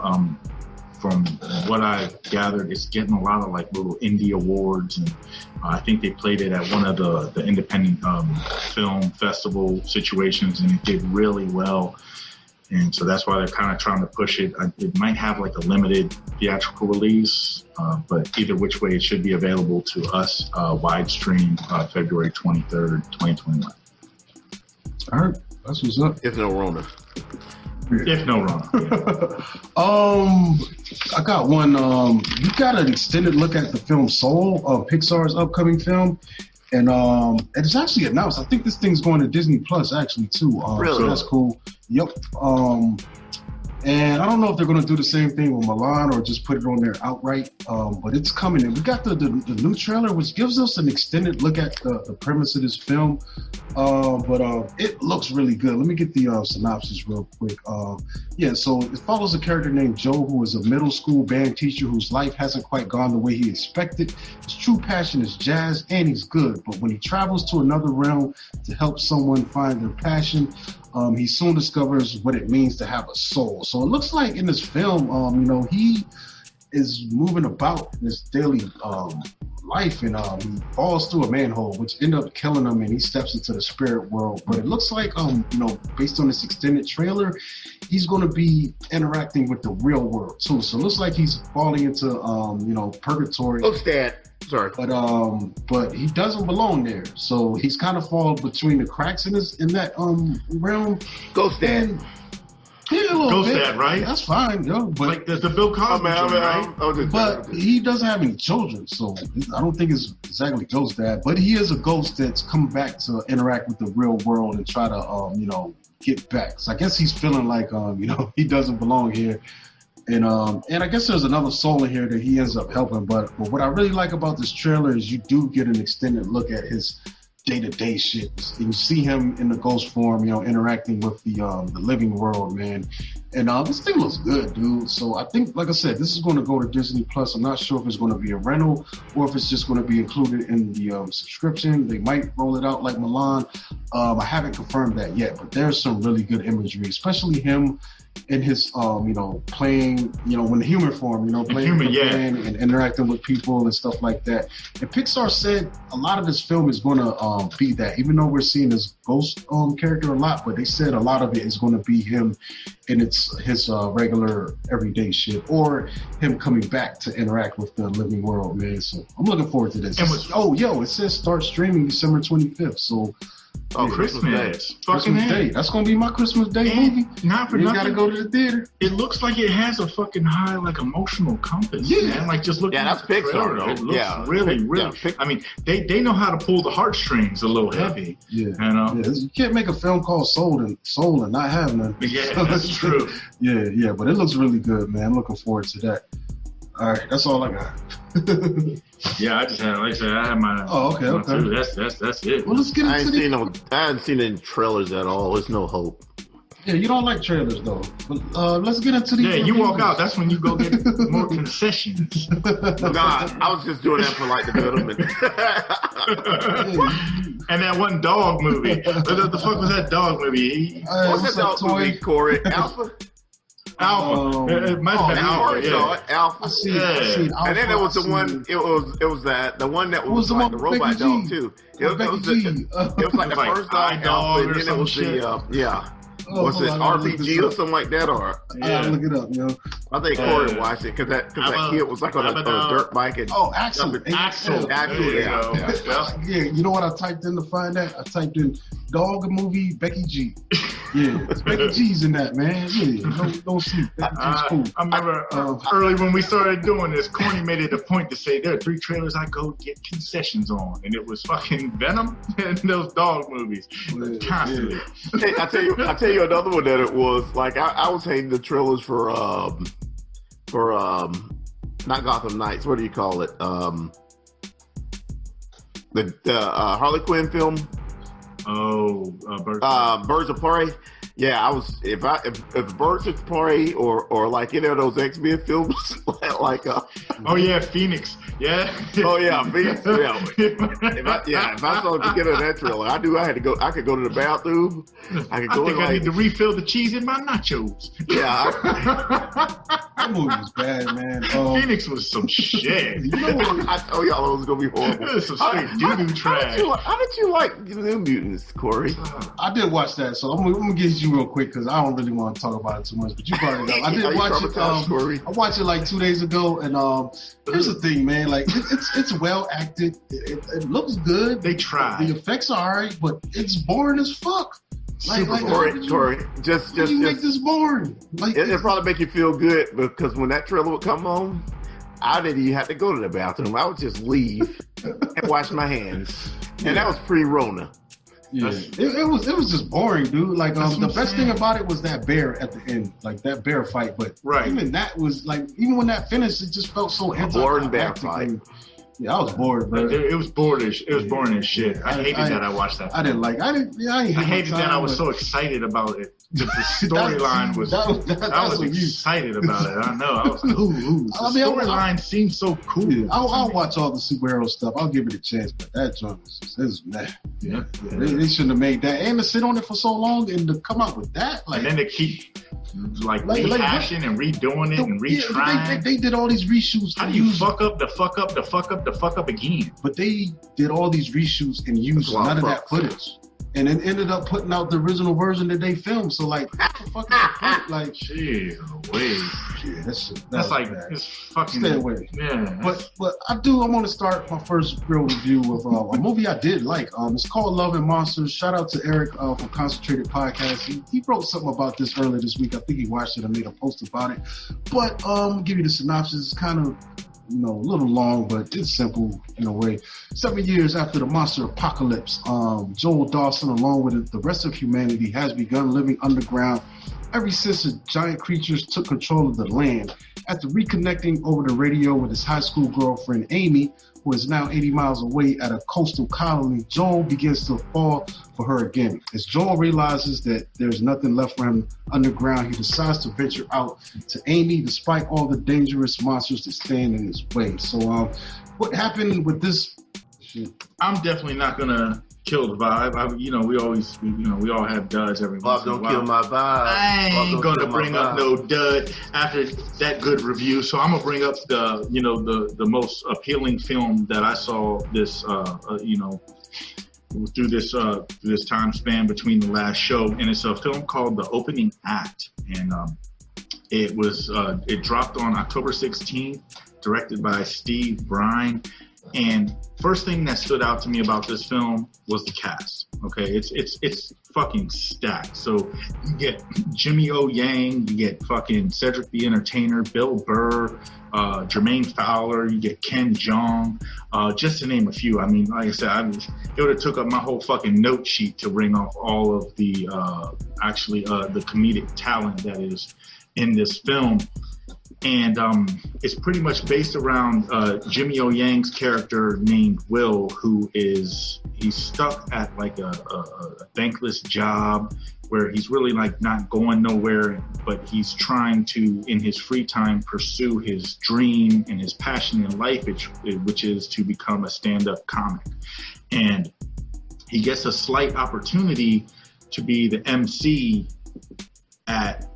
From what I gathered, it's getting a lot of little indie awards, and I think they played it at one of the independent film festival situations, and it did really well. And so that's why they're kind of trying to push it. It might have a limited theatrical release, but either which way, it should be available to us widestream February 23rd, 2021. All right, that's what's up. If no Rona. If no Rona. I got one. You got an extended look at the film Soul, Pixar's upcoming film, and it's actually announced. I think this thing's going to Disney Plus actually too. Really? So that's cool. Yep. And I don't know if they're going to do the same thing with Milan or just put it on there outright, but it's coming. And we got the new trailer, which gives us an extended look at the premise of this film. But it looks really good. Let me get the synopsis real quick. So it follows a character named Joe, who is a middle school band teacher whose life hasn't quite gone the way he expected. His true passion is jazz, and he's good. But when he travels to another realm to help someone find their passion, he soon discovers what it means to have a soul. So it looks like in this film, he is moving about this daily life, and he falls through a manhole, which ended up killing him, and he steps into the spirit world. But it looks like, based on this extended trailer, he's going to be interacting with the real world too. So it looks like he's falling into, purgatory. Looks Dad. Sorry. But he doesn't belong there. So he's kind of fallen between the cracks in that realm. Ghost Dad. Yeah, a little Ghost bit. Dad, right? That's fine, but the Bill Cosby right? But he doesn't have any children, so I don't think it's exactly Ghost Dad. But he is a ghost that's come back to interact with the real world and try to, get back. So I guess he's feeling like, he doesn't belong here. And I guess there's another soul in here that he ends up helping. But what I really like about this trailer is you do get an extended look at his day-to-day shit. And you see him in the ghost form, interacting with the living world, man. And this thing looks good, dude. So I think, like I said, this is going to go to Disney Plus. I'm not sure if it's going to be a rental or if it's just going to be included in the subscription. They might roll it out like Milan. I haven't confirmed that yet, but there's some really good imagery, especially him in his, playing, when the human form, playing and interacting with people and stuff like that. And Pixar said a lot of this film is going to be that, even though we're seeing his ghost character a lot, but they said a lot of it is going to be him and it's his regular everyday shit, or him coming back to interact with the living world, man. So I'm looking forward to this. It says start streaming December 25th. So. Oh, Christmas Day. That's gonna be my Christmas Day movie. Not for nothing. Gotta go to the theater. It looks like it has a fucking high, like, emotional compass. Yeah, man. Like, just looking at the trailer, though, it looks really. I mean, they know how to pull the heartstrings a little heavy. Yeah, you can't make a film called Soul and not have none. Yeah, that's true. Yeah, but it looks really good, man. I'm looking forward to that. All right, that's all I got. Yeah, I just had, like I said, I had my. Oh, okay. That's it. Well, let's get into I haven't seen any trailers at all. There's no hope. Yeah, you don't like trailers though. But let's get into these. Yeah, you walk out. That's when you go get more concessions. Nah, I was just doing that for like the middleman. And that one dog movie. What the fuck was that dog movie? What's that dog movie, Cory? Alpha. It might have been Alpha. Alpha. I see Alpha. And then there was the one. It was the one that was like the robot dog too. It was like the first dog Alpha, and then it was the was it RPG or something like that? Or look it up, yo. I think Cory watched it because that kid was like on a dirt bike and Axel. Yeah. You know what I typed in to find that? I typed in dog movie Becky G. Yeah, Becky G's in that, man. Yeah, don't sleep. Becky G's cool. I remember early when we started doing this, Corny made it a point to say there are 3 trailers I go get concessions on, and it was fucking Venom and those dog movies constantly. Yeah. Hey, I tell you another one that it was like I was hating the trailers for not Gotham Knights. What do you call it? The Harley Quinn film. Birds of Prey. Yeah, I was if Birds of Prey or like any of those X-Men films like Phoenix. Yeah. Oh yeah, Phoenix. Yeah. If I saw the beginning of that trailer, I knew I had to go. I could go to the bathroom. I need to refill the cheese in my nachos. Yeah. That movie was bad, man. Phoenix was some shit. You know what? I told y'all it was gonna be horrible. It was some straight doo-doo trash. How did you like New Mutants, Cory? I did watch that, so I'm gonna get you real quick because I don't really want to talk about it too much. But you brought it up. I did watch it. I watched it like 2 days ago, and here's the thing, man. Like it's well acted. It looks good. They try. The effects are alright, but it's boring as fuck. Cory, just make this boring. Like it'll probably make you feel good because when that trailer would come on, I didn't even have to go to the bathroom. I would just leave and wash my hands, and that was pre-Rona. Yeah, it was just boring, dude. Like the best thing about it was that bear at the end, like that bear fight. But even that was like, even when that finished, it just felt so boring bear fight. Yeah, I was bored, bro. It was boorish. It was boring as shit. I hated that I watched that. I hated that I was so excited about it. The storyline was. I was excited about it. I know. I was cool. The storyline seemed so cool. Yeah, I'll watch all the superhero stuff. I'll give it a chance, but that joint was meh. Yeah. They shouldn't have made that, and to sit on it for so long and to come out with that, like, and then they keep rehashing and redoing it and retrying. Yeah, they did all these reshoots. How do you fuck up again? But they did all these reshoots and used none of that footage. And it ended up putting out the original version that they filmed. So like, what the fuck is the point? Like, jeez, wait. Yeah, that's like bad. It's fucking. Stay away. Yeah. But I want to start my first real review of a movie I did like. It's called Love and Monsters. Shout out to Eric from Concentrated Podcast. He wrote something about this earlier this week. I think he watched it and made a post about it. But give you the synopsis. It's kind of, a little long, but it's simple in a way. 7 years after the monster apocalypse, Joel Dawson, along with the rest of humanity, has begun living underground ever since the giant creatures took control of the land. After reconnecting over the radio with his high school girlfriend, Amy, who is now 80 miles away at a coastal colony, Joel begins to fall for her again. As Joel realizes that there's nothing left for him underground, he decides to venture out to Amy despite all the dangerous monsters that stand in his way. So what happened with this shit? I'm definitely not gonna kill the vibe. We all have duds every once in a while. Bob, don't kill my vibe. I ain't gonna bring up no dud after that good review. So I'm gonna bring up the most appealing film that I saw this through this time span between the last show, and it's a film called The Opening Act, and it dropped on October 16th, directed by Steve Brine. And first thing that stood out to me about this film was the cast. Okay, it's fucking stacked. So you get Jimmy O Yang, you get fucking Cedric the Entertainer, Bill Burr, Jermaine Fowler, you get Ken Jeong, just to name a few. I mean, like I said, it would have took up my whole fucking note sheet to bring off all of the the comedic talent that is in this film. And it's pretty much based around Jimmy O Yang's character named Will, he's stuck at like a thankless job where he's really like not going nowhere, but he's trying to, in his free time, pursue his dream and his passion in life, which is to become a stand-up comic. And he gets a slight opportunity to be the MC at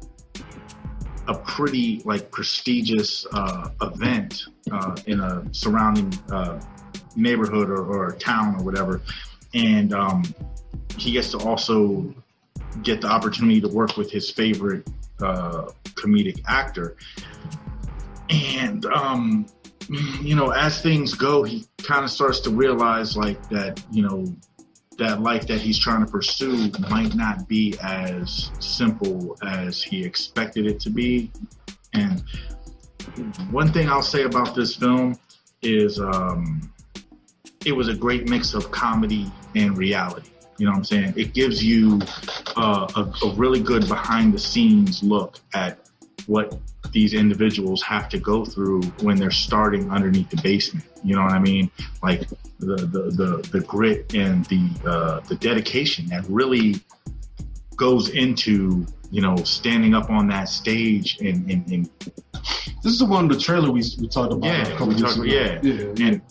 a pretty like prestigious event in a surrounding neighborhood or town or whatever, and he gets to also get the opportunity to work with his favorite comedic actor. And as things go, he kind of starts to realize like that that life that he's trying to pursue might not be as simple as he expected it to be. And one thing I'll say about this film is it was a great mix of comedy and reality. You know what I'm saying? It gives you a really good behind the scenes look at what these individuals have to go through when they're starting underneath the basement. You know what I mean? Like the grit and the dedication that really goes into standing up on that stage and this is the one, the trailer we talked about. Yeah, a couple weeks ago. Yeah. And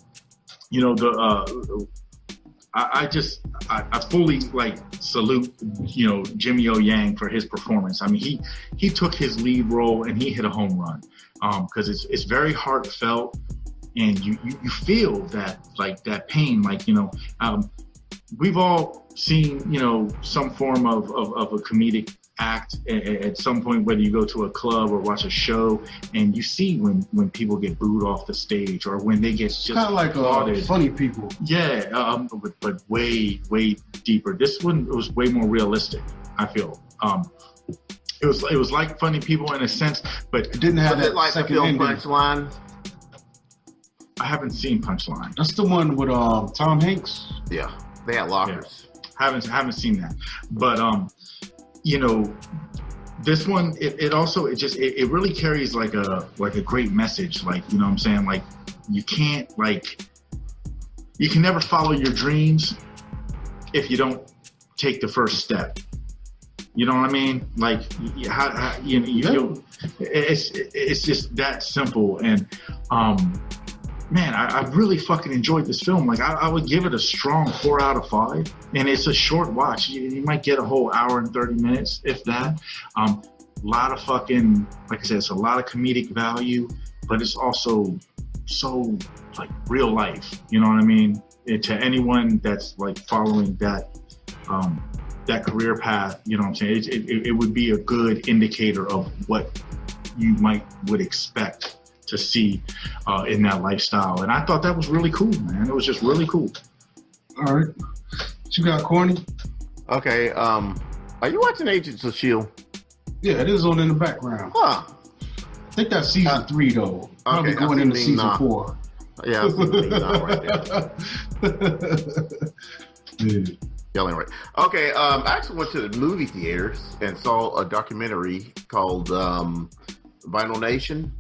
I fully like salute Jimmy O Yang for his performance. I mean, he took his lead role and he hit a home run because it's very heartfelt, and you feel that pain. We've all seen some form of a comedic act at some point, whether you go to a club or watch a show, and you see when people get booed off the stage or when they get just kind of like funny people. Yeah, but way deeper. This one was way more realistic, I feel. It was like Funny People in a sense, but it didn't have that like second film ending. Punchline. I haven't seen Punchline. That's the one with Tom Hanks. Yeah, they had lockers. Yeah. Haven't seen that, but this one it really carries like a great message. Like, you know what I'm saying? Like, you can never follow your dreams if you don't take the first step. You know what I mean? Like, you feel it's just that simple. And man, I really fucking enjoyed this film. Like, I would give it a strong 4 out of 5. And it's a short watch. You might get a whole hour and 30 minutes, if that. A lot of fucking, like I said, it's a lot of comedic value, but it's also so like real life. You know what I mean? To anyone that's like following that career path, you know what I'm saying? It would be a good indicator of what you would expect to see in that lifestyle. And I thought that was really cool, man. It was just really cool. All right. What you got, Corny? Okay, are you watching Agents of S.H.I.E.L.D.? Yeah, it is on in the background. Huh. I think that's season 3, though. Probably okay, going into season 4. Yeah, I see right there. Yeah. Yelling right. Okay, I actually went to the movie theaters and saw a documentary called Vinyl Nation.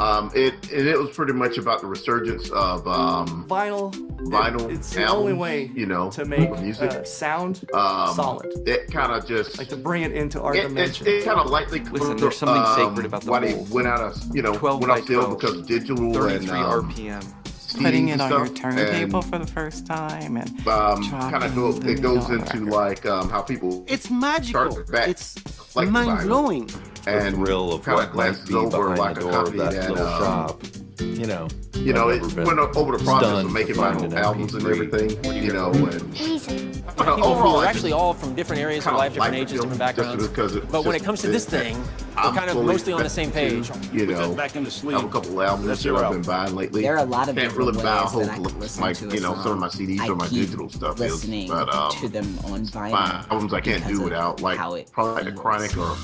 It was pretty much about the resurgence of vinyl. It's the albums, only way to make music sound solid. It kind of just like to bring it into our dimension. It kind of lightly. Listen, there's something sacred about the why they went out of 12 went by off sale 12, because digital 33 and RPM. putting it on your turntable for the first time, and it goes into like how people. It's magical. It's mind-blowing. And thrill of kind of what might glasses be over behind like the a door of company that little shop. It went over the process of making vinyl albums and everything. And people who are actually all from different areas of life, different ages, different backgrounds. But when it comes to this thing, we're kind of mostly on the same page. Back into sleep. Have a couple albums that I've been buying lately. There are a lot of can't really different buy a ways whole that I could listen like to a some of my CDs I or my keep digital stuff. listening to them on vinyl. My albums I can't do without like probably like the Chronic or.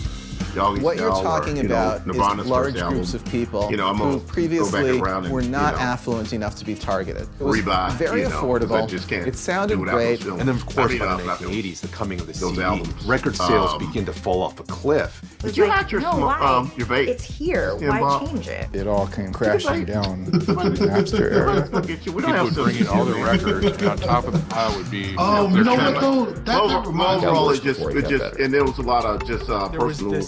What you're talking about is large groups of people who previously were not affluent enough to be targeted. It was very affordable. It sounded great. And then, of course, by the 1980s, the coming of the CD, record sales begin to fall off a cliff. Did you like, your vape? It's here. Why change it? It all came crashing down in the Napster era. People would bring in all the records, and on top of the pile would be... Oh, you know what, though? That overall, it just, and there was a lot of just personal...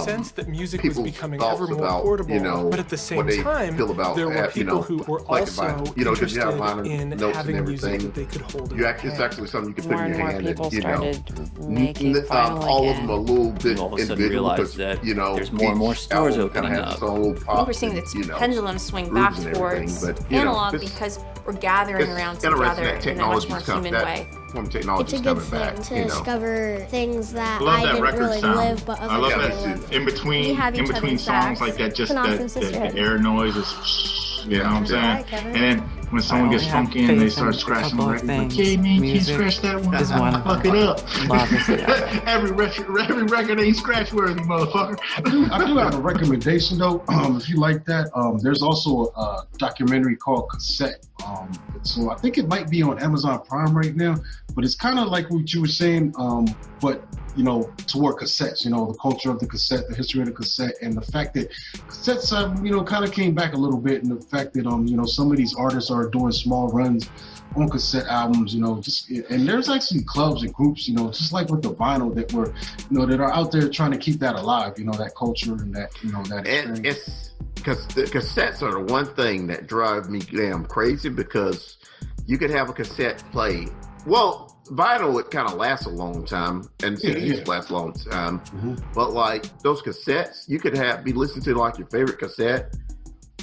sense that music was becoming ever more portable, but at the same time, there were people who were also interested in having music that they could hold in their hand. It's actually something you can put in your hand. People started making vinyl all of them a little bit all of a sudden realized that there's more and more stores opening up. We're seeing this pendulum swing back towards analog because we're gathering around together in a much more human way. It's a good thing to discover things that I didn't really live, but other people live. In between songs like that, just the air noise is, you know what I'm saying? And then when someone gets funky and they start scratching the record, like, yeah, man, you scratch that one, fuck it up. every record ain't scratch worthy, motherfucker. I do have a recommendation though. If you like that, there's also a documentary called Cassette. So I think it might be on Amazon Prime right now, but it's kind of like what you were saying, but toward cassettes, the culture of the cassette, the history of the cassette, and the fact that cassettes, kind of came back a little bit, and the fact that, some of these artists are doing small runs on cassette albums, and there's actually clubs and groups, just like with the vinyl that were, that are out there trying to keep that alive, that culture and that, that experience. And it's because the cassettes are the one thing that drive me damn crazy because you could have a cassette play. Well, vinyl would kind of last a long time, and CDs last a long time. But like those cassettes, you could be listening to like your favorite cassette.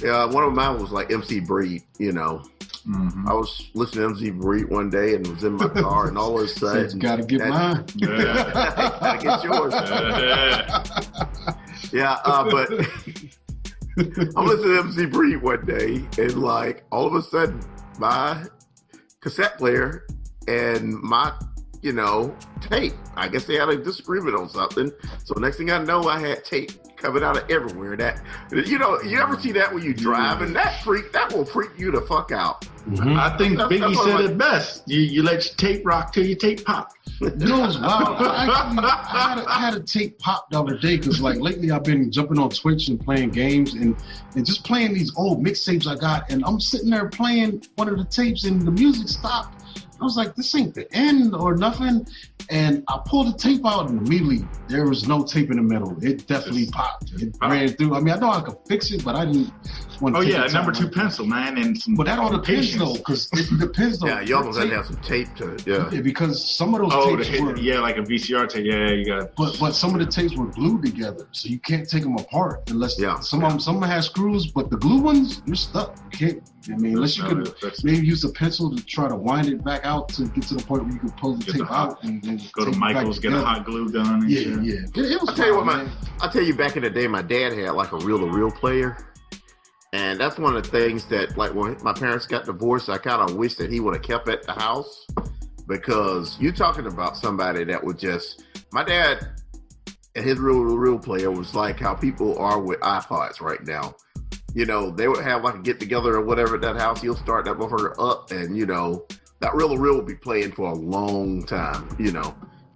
One of mine was like MC Breed. I was listening to MC Breed one day and was in my car, and all of a sudden, you gotta get mine. Gotta get yours. But I'm listening to MC Breed one day, and like all of a sudden, my cassette player and my, tape. I guess they had a disagreement on something. So next thing I know, I had tape coming out of everywhere. That, you ever see that when you drive, and that will freak you the fuck out. I think Biggie said it best. You let your tape rock till your tape pop. It's wild. I had a tape pop the other day because like lately I've been jumping on Twitch and playing games and just playing these old mixtapes I got, and I'm sitting there playing one of the tapes and the music stopped. I was like, this ain't the end or nothing. And I pulled the tape out and immediately there was no tape in the middle. It definitely popped. It ran through. I mean, I know I could fix it, but I didn't want to. Oh yeah, number 2 pencil, man, and some. But that all depends though, because it depends though. Yeah, you almost had to have some tape to. Yeah, because some of those tapes were. Yeah, like a VCR tape. Yeah, you got. But some of the tapes were glued together, so you can't take them apart unless some of them have screws. But the glue ones, you're stuck. You can't. I mean, unless you could maybe use a pencil to try to wind it back out to get to the point where you can pull the tape out and then go to Michael's, get a hot glue gun. And shit. It was. I'll tell you, back in the day, my dad had like a reel-to-reel player, and that's one of the things that, like, when my parents got divorced, I kind of wish that he would have kept at the house, because you're talking about somebody that would just. My dad and his reel-to-reel player was like how people are with iPods right now. They would have like a get together or whatever at that house. He'll start that motherfucker up, and that reel-to-reel will be playing for a long time. He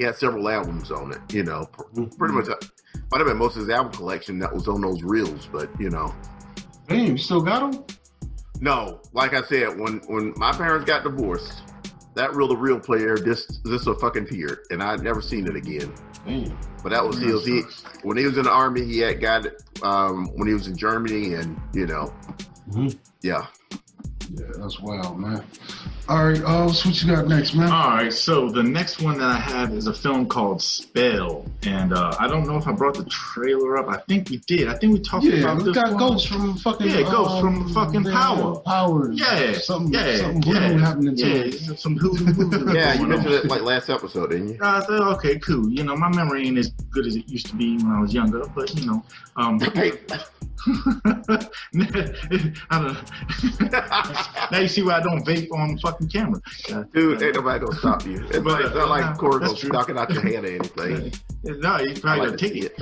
had several albums on it. Pretty much might have been most of his album collection that was on those reels. But damn, you still got them? No, like I said, when my parents got divorced, that reel-to-reel player just appeared, and I'd never seen it again. Damn. But that was he when he was in the Army. He had got it when he was in Germany, and yeah. Yeah, that's wild, man. All right, so what you got next, man? All right, so the next one that I have is a film called Spell, and I don't know if I brought the trailer up. I think we did. I think we talked about this. Yeah, Ghost from fucking. Yeah, Ghost from fucking Power. Power. Yeah, something voodoo happening to it. Some hoodoo. Yeah, you mentioned it like last episode, didn't you? I said, okay, cool. You know, my memory ain't as good as it used to be when I was younger, but you know, I don't know. Now you see why I don't vape on fucking camera. Dude, ain't nobody gonna stop you. It's not like Cory goes knocking out your hand or anything. No, you probably gonna take it.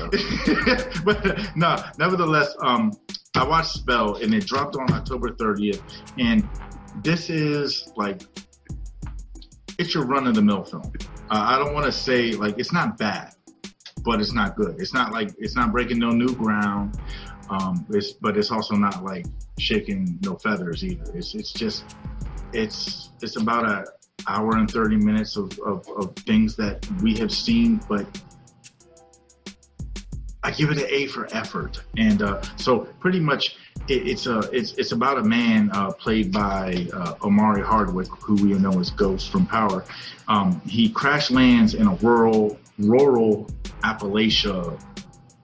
But no, nevertheless, I watched Spell and it dropped on October 30th, and this is like, it's your run-of-the-mill film. I don't want to say like it's not bad, but it's not good. It's not breaking no new ground. But it's also not like shaking no feathers either. It's about an hour and 30 minutes of things that we have seen, but I give it an A for effort. And so pretty much it's about a man played by Omari Hardwick, who we know as Ghost from Power. He crash lands in a rural Appalachia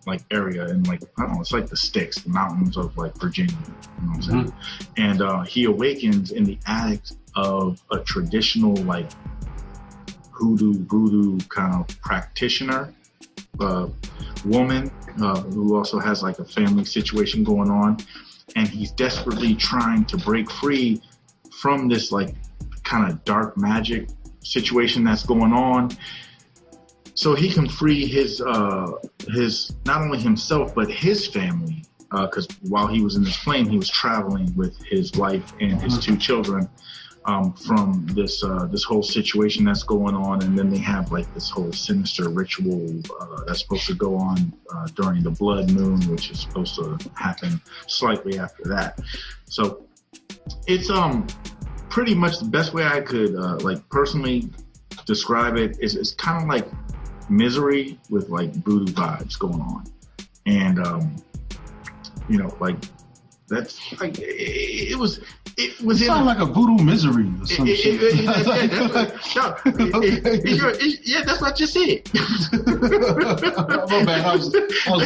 like area, and like, I don't know, it's like the sticks, the mountains of like Virginia, you know what I'm saying? And he awakens in the attic of a traditional like voodoo kind of practitioner woman who also has like a family situation going on, and he's desperately trying to break free from this like kind of dark magic situation that's going on, so he can free his not only himself but his family, because while he was in this plane, he was traveling with his wife and his two children from this whole situation that's going on. And then they have like this whole sinister ritual that's supposed to go on during the blood moon, which is supposed to happen slightly after that. So it's pretty much the best way I could like personally describe it is it's kind of like Misery with like voodoo vibes going on. And you know, like that's like it was sound like a voodoo Misery or some shit. Yeah, that's what I just said. My bad. I was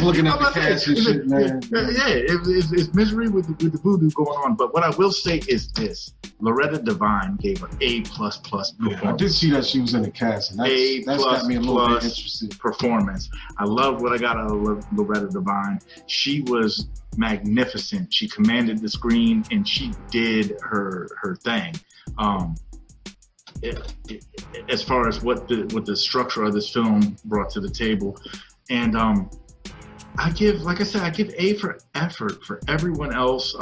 looking at the cast and shit, man. It's Misery with the voodoo going on. But what I will say is this: Loretta Devine gave an A++ performance. Yeah, I did see that she was in the cast, and that's got me a little bit interested. Performance. I love what I got out of Loretta Devine. She was magnificent. She commanded the screen and she did her thing. As far as what the structure of this film brought to the table, and I give A for effort. For everyone else,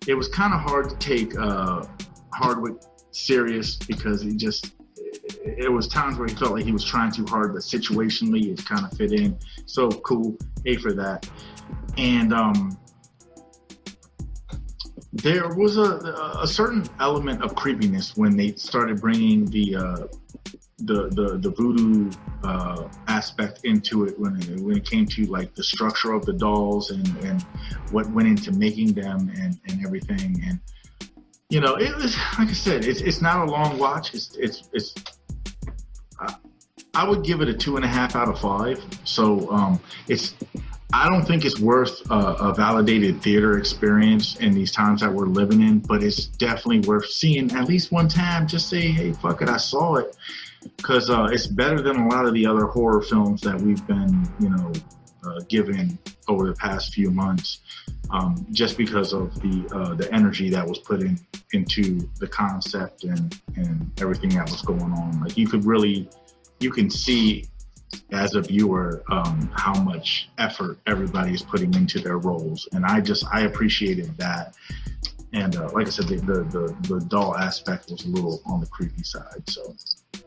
it was kind of hard to take Hardwick serious because it was times where he felt like he was trying too hard, but situationally it kind of fit in. So cool, A for that. And there was a certain element of creepiness when they started bringing the voodoo aspect into it when it came to like the structure of the dolls and what went into making them and everything. And you know, it was, like I said, it's not a long watch. It's I would give it a 2.5 out of 5. So I don't think it's worth a validated theater experience in these times that we're living in, but it's definitely worth seeing at least one time. Just say, hey, fuck it, I saw it, because it's better than a lot of the other horror films that we've been, you know, given over the past few months, just because of the energy that was put into the concept and everything that was going on. Like you can see as a viewer how much effort everybody is putting into their roles, and I appreciated that. And like I said, the doll aspect was a little on the creepy side. So,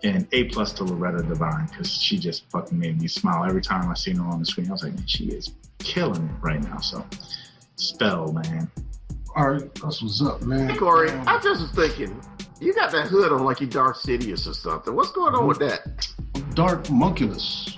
and A+ to Loretta Devine, because she just fucking made me smile every time I seen her on the screen. I was like, man, she is killing it right now. So, Spell, man. All right, that's what's up, man. Hey, Cory, I just was thinking, you got that hood on like you Darth Sidious or something. What's going on with that? Dark Monculus.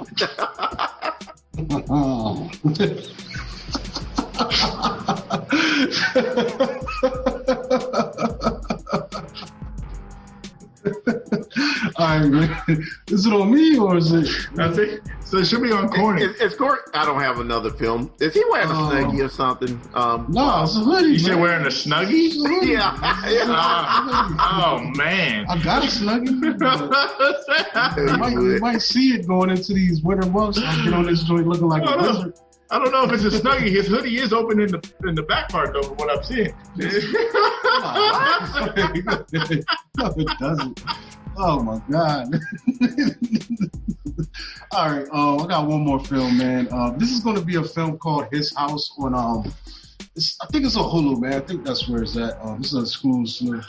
Is it on me or is it? I think so. It should be on Corny. It's Corey. I don't have another film. Is he wearing a Snuggie or something? No, it's a hoodie. You said wearing a Snuggie? Yeah. Oh man, I got a Snuggie. You might see it going into these winter months. I get on this joint looking like a lizard. I don't know if it's a Snuggie. His hoodie is open in the back part though, from what I'm seeing. No, it doesn't. Oh my God. All right, I got one more film, man. This is going to be a film called His House on I think it's on Hulu, man. I think that's where it's at. This is an exclusive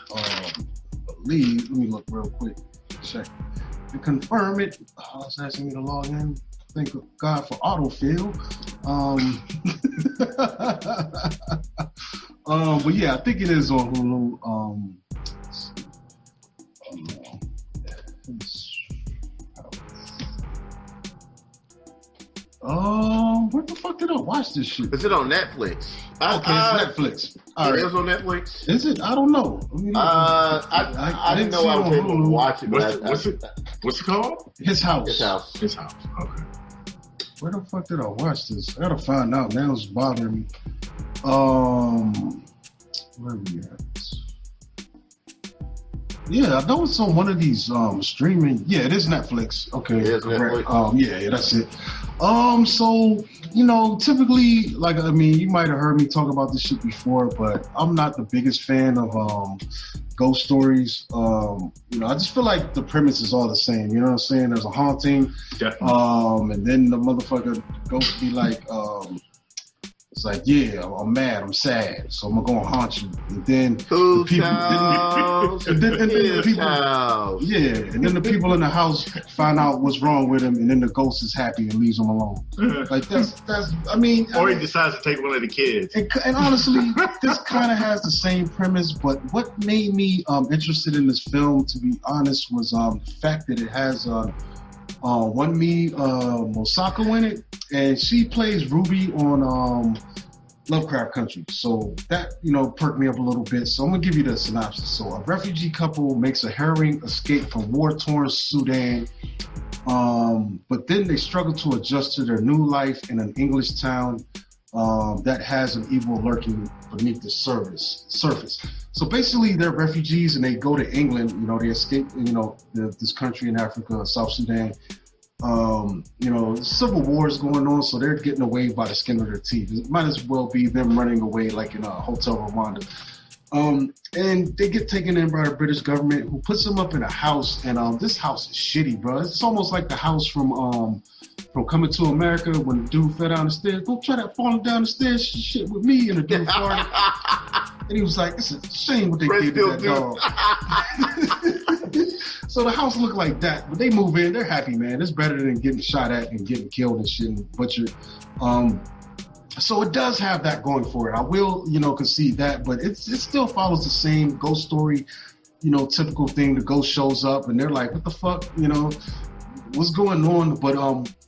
lead. Let me look real quick. Check and confirm it. It's asking me to log in. Thank God for autofill. But yeah, I think it is on Hulu. Where the fuck did I watch this shit? Is it on Netflix? Okay, it's Netflix. All right. It is on Netflix? Is it? I don't know. I didn't know I was able to watch it. What's it called? His House. His House. Okay. Where the fuck did I watch this? I gotta find out. Now it's bothering me. Where we at? Yeah, I know it's on one of these streaming. Yeah, it is Netflix. Okay, it is correct. Netflix. Yeah, that's it. So typically, like, I mean, you might have heard me talk about this shit before, but I'm not the biggest fan of ghost stories. I just feel like the premise is all the same. You know what I'm saying? There's a haunting. Definitely. And then the motherfucker ghost be like, it's like, yeah, I'm mad, I'm sad, so I'm gonna haunt you. And then the people, and then the people in the house find out what's wrong with him, and then the ghost is happy and leaves him alone. Like that's. I mean, or he decides to take one of the kids. And honestly, this kind of has the same premise. But what made me interested in this film, to be honest, was the fact that it has Wunmi Mosaku in it, and she plays Ruby on Lovecraft Country. So that, perked me up a little bit. So I'm gonna give you the synopsis. So a refugee couple makes a harrowing escape from war-torn Sudan, but then they struggle to adjust to their new life in an English town that has an evil lurking beneath the surface. So basically, they're refugees and they go to England. They escape, this country in Africa, South Sudan. Civil war is going on, so they're getting away by the skin of their teeth. It might as well be them running away like in a Hotel Rwanda. And they get taken in by the British government, who puts them up in a house. And this house is shitty, bro. It's almost like the house from Coming to America when the dude fell down the stairs. Don't try that falling down the stairs shit with me. And the dude farted. And he was like, it's a shame what they did to that dog. So the house looked like that, but they move in, they're happy, man. It's better than getting shot at and getting killed and shit and butchered. So it does have that going for it. I will, concede that, but it still follows the same ghost story, typical thing. The ghost shows up and they're like, what the fuck, what's going on? But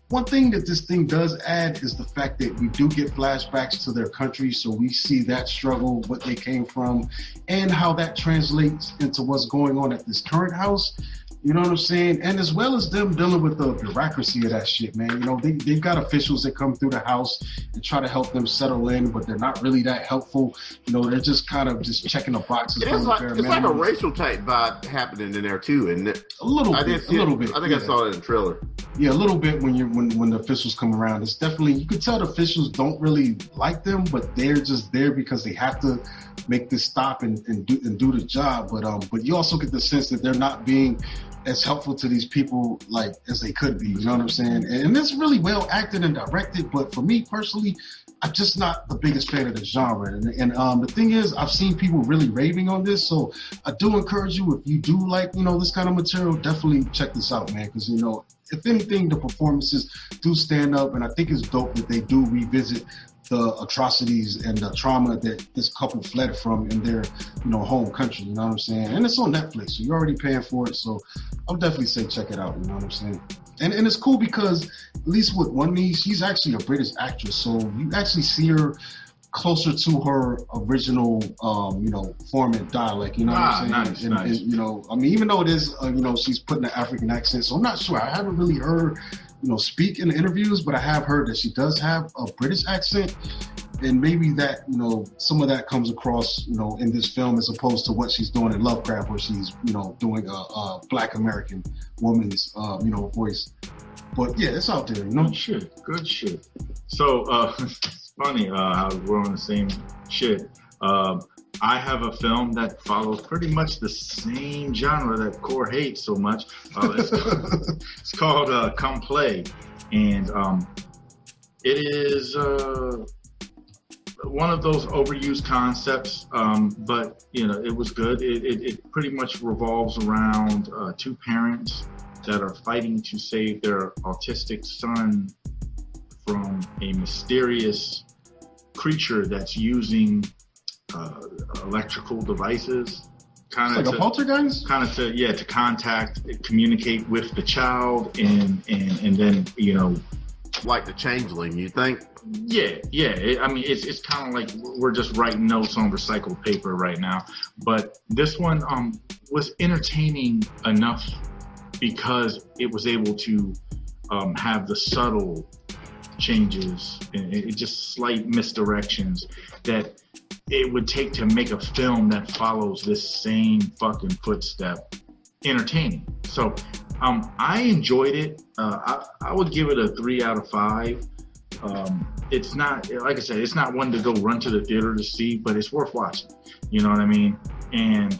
one thing that this thing does add is the fact that we do get flashbacks to their country, so we see that struggle, what they came from, and how that translates into what's going on at this current house. You know what I'm saying? And as well as them dealing with the bureaucracy of that shit, man. They've got officials that come through the house and try to help them settle in, but they're not really that helpful. They're just kind of just checking the boxes. It's like a racial type vibe happening in there too, isn't it? A little bit. I think I saw it in the trailer. Yeah, a little bit when the officials come around. It's definitely, you can tell the officials don't really like them, but they're just there because they have to make this stop and do the job. But you also get the sense that they're not being as helpful to these people like as they could be. You know what I'm saying? And it's really well acted and directed. But for me personally, I'm just not the biggest fan of the genre. And the thing is, I've seen people really raving on this. So I do encourage you, if you do like, this kind of material, definitely check this out, man. Because, if anything, the performances do stand up. And I think it's dope that they do revisit the atrocities and the trauma that this couple fled from in their, home country. You know what I'm saying? And it's on Netflix, so you're already paying for it. So I'll definitely say check it out. You know what I'm saying? And it's cool because at least with Wunmi, she's actually a British actress. So you actually see her closer to her original, form and dialect. You know what I'm saying? Nice. And even though it is, she's putting an African accent, so I'm not sure. I haven't really heard, speak in the interviews, but I have heard that she does have a British accent, and maybe that, some of that comes across, in this film as opposed to what she's doing in Lovecraft, where she's, doing a Black American woman's, voice. But yeah, it's out there, Good shit. So, it's funny how we're on the same shit. I have a film that follows pretty much the same genre that Core hates so much. It's called Come Play. And it is one of those overused concepts, but, it was good. It pretty much revolves around two parents that are fighting to save their autistic son from a mysterious creature that's using electrical devices, kind of like a poltergeist, to communicate with the child, and then like the Changeling, you think? Yeah. It's kind of like we're just writing notes on recycled paper right now, but this one was entertaining enough because it was able to have the subtle changes and just slight misdirections that it would take to make a film that follows this same fucking footstep entertaining. So I enjoyed it. I would give it a 3 out of 5. It's not, like I said, it's not one to go run to the theater to see, but it's worth watching. You know what I mean? And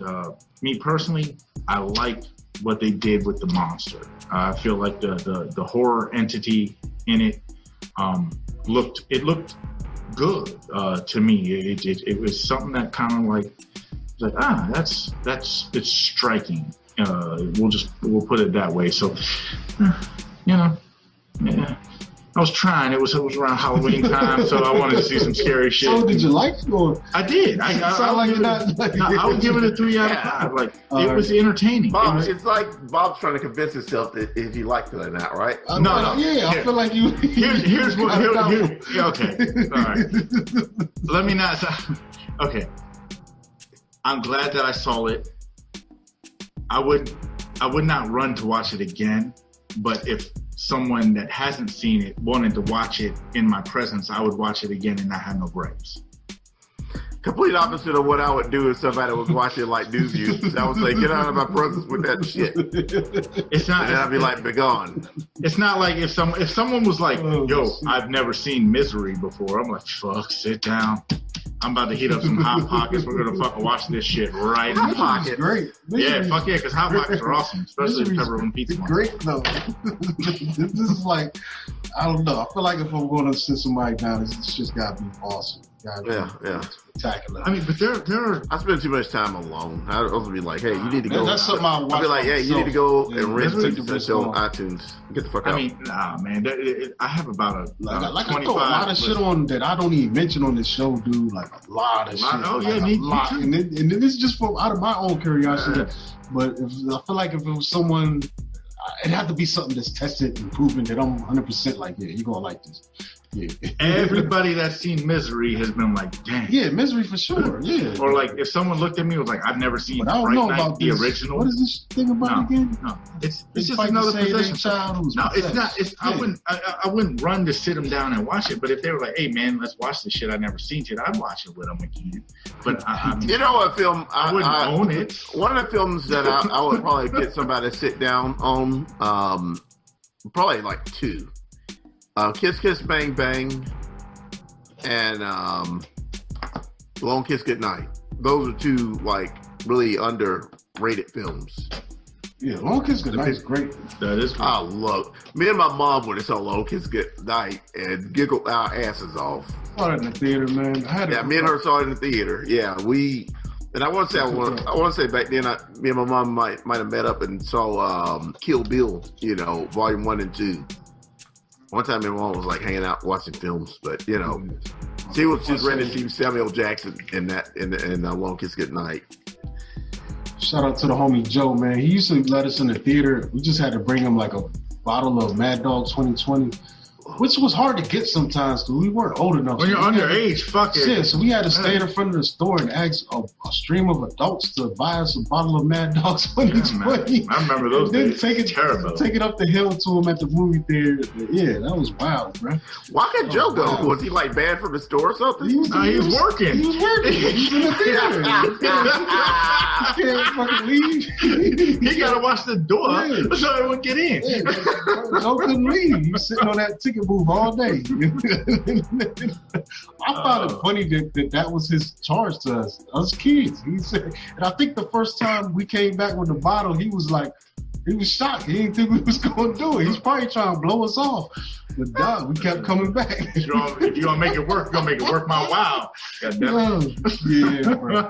me personally, I like what they did with the monster. I feel like the horror entity in it looked good to me. It was something that kind of it's striking. We'll put it that way. So, yeah. I was trying. It was around Halloween time, so I wanted to see some scary shit. So did you like it? Or? I did. I would give it a 3 out of 5. It was entertaining. Bob, it's like Bob's trying to convince himself that if he liked it or not, right? No. Yeah, I feel like you. Here's what. Okay. All right. Let me not. Okay. I'm glad that I saw it. I would not run to watch it again, but if someone that hasn't seen it wanted to watch it in my presence, I would watch it again and not have no gripes. Complete opposite of what I would do if somebody was watching like News Views. I would say, get out of my presence with that shit. It's not. And then I'd be like, be gone. It's not like if someone was like, yo, I've never seen Misery before. I'm like, fuck, sit down. I'm about to heat up some Hot Pockets. We're gonna fucking watch this shit right now. Hot Pockets, great. Fuck yeah, because Hot Pockets are awesome, especially the pepperoni pizza. Great though. This is like, I don't know. I feel like if I'm going to sit somebody down, it's just gotta be awesome. Yeah. Spectacular. I mean, but there are. I spend too much time alone. I also be like, hey, you need to go. That's something I watch. I'll be like, hey, you need to go and rent it on iTunes. Get the fuck out. I mean, nah, man. I have about I throw a lot of shit on that I don't even mention on this show, dude. Like a lot of shit. Oh yeah, me too. And then this is just out of my own curiosity. But I feel like if it was someone, it'd have to be something that's tested and proven that I'm 100% like, yeah, you're gonna like this. Yeah. Everybody that's seen Misery has been like, damn. Yeah, Misery for sure. Yeah. Or like if someone looked at me and was like, I've never seen Fright Night, the original. What is this thing about again? No, it's just another position. No, it's not. I wouldn't run to sit them down and watch it. But if they were like, hey man, let's watch this shit, I've never seen it, I'd watch it with them again. But I mean, you know what film? I wouldn't own it. One of the films that I would probably get somebody to sit down on, probably like 2. Kiss Kiss Bang Bang and Long Kiss Goodnight. Those are 2 like really underrated films. Yeah, Long Kiss Goodnight is great. That is great. I love. Me and my mom when they saw Long Kiss Goodnight and giggled our asses off. Saw it in the theater, man. Me and her saw it in the theater. Yeah, we. And I want to say back then, me and my mom might have met up and saw Kill Bill, Volume 1 and 2. One time my mom was like hanging out watching films, but she was just ready to see Samuel Jackson in Long Kiss Goodnight. Shout out to the homie Joe, man. He used to let us in the theater. We just had to bring him like a bottle of Mad Dog 2020 which was hard to get sometimes because we weren't old enough. When you're underage, fuck it. Yeah, so we had to stand in front of the store and ask a stream of adults to buy us a bottle of Mad Dog 2020. I remember those days. Take it up the hill to him at the movie theater. Yeah, that was wild, bro. Why could Joe go? Wow. Was he like banned from the store or something? He was working. He was working. He was in the theater. He can't fucking leave. He gotta watch the door so everyone get in. Yeah, Joe couldn't leave. He was sitting on that ticket booth all day. I found it funny that was his charge to us kids. He said, and I think the first time we came back with the bottle, he was shocked. He didn't think we was going to do it. He's probably trying to blow us off. But dog, we kept coming back. If you're going to make it work, you're going to make it work my wow. Yeah, bro.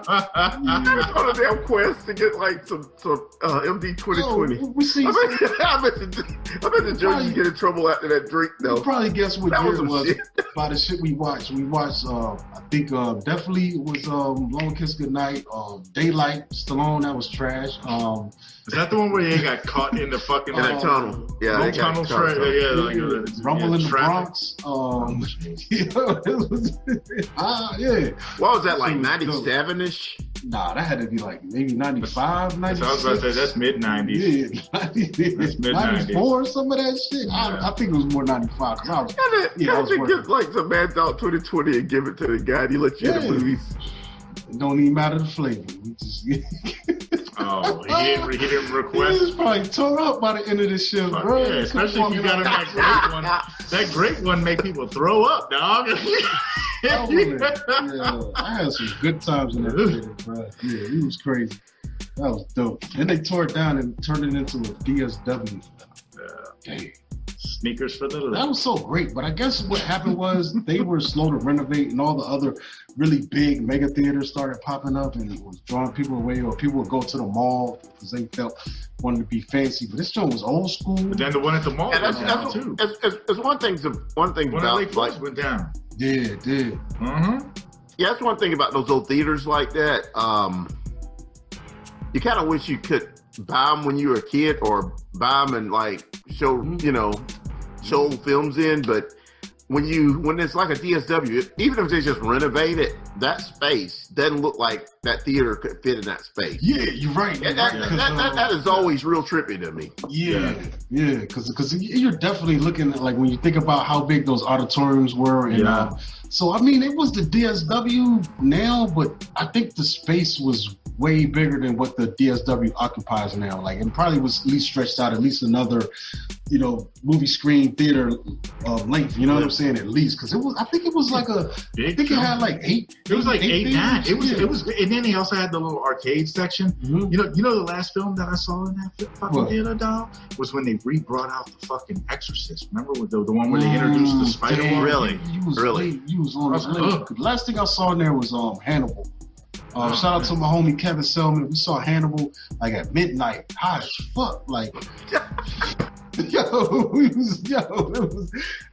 I was on a damn quest to get like some MD 2020. I bet the Joe you get in trouble after that drink, though. You probably guess what year it was by the shit we watched. We watched, I think, definitely it was Long Kiss Goodnight, Daylight, Stallone, that was trash. Is that the one where they got caught in the fucking tunnel? Yeah, they got tunnel. Rumble in the Bronx. Yeah. What was that, like 97-ish? Nah, that had to be like maybe 95, 96. I was about to say, that's mid-90s. Yeah, that's mid-90s. 94, some of that shit. Yeah. I think it was more 95. Cause I was get like some Mad Dog 2020 and give it to the guy. He let you in the movies. It don't even matter the flavor. We just Oh, he didn't request. He was probably tore up by the end of this shit, bro. Yeah, especially if you got him that great one. That great one make people throw up, dog. Yeah, I had some good times in that theater, bro. Yeah, it was crazy. That was dope. Then they tore it down and turned it into a DSW. Damn. Sneakers for the little. That was so great, but I guess what happened was they were slow to renovate, and all the other really big mega theaters started popping up, and it was drawing people away, or people would go to the mall because they wanted to be fancy. But this joint was old school. But then the one at the mall went down too. It's one thing about like went down. Yeah, it did. Mm-hmm. Yeah, that's one thing about those old theaters like that. You kind of wish you could buy them when you were a kid, or buy them and like show films in. But when it's like a DSW, even if they just renovate it, that space doesn't look like that theater could fit in that space. Yeah, you're right. That is always real trippy to me. Yeah, because you're definitely looking at, like, when you think about how big those auditoriums were, and so I mean, it was the DSW now, but I think the space was way bigger than what the DSW occupies now. Like, it probably was at least stretched out at least another, movie screen theater length. You know what I'm saying? At least, because I think it was like it had like 8. It was like 8, 9. It was, and then he also had the little arcade section. Mm-hmm. You know the last film that I saw in that fucking theater, dog, was when they brought out the fucking Exorcist. Remember with the one where they introduced the Spider-Man? Really? You was on his list. The last thing I saw in there was Hannibal. Shout out to my homie Kevin Selman. We saw Hannibal like at midnight, hot as fuck. Like,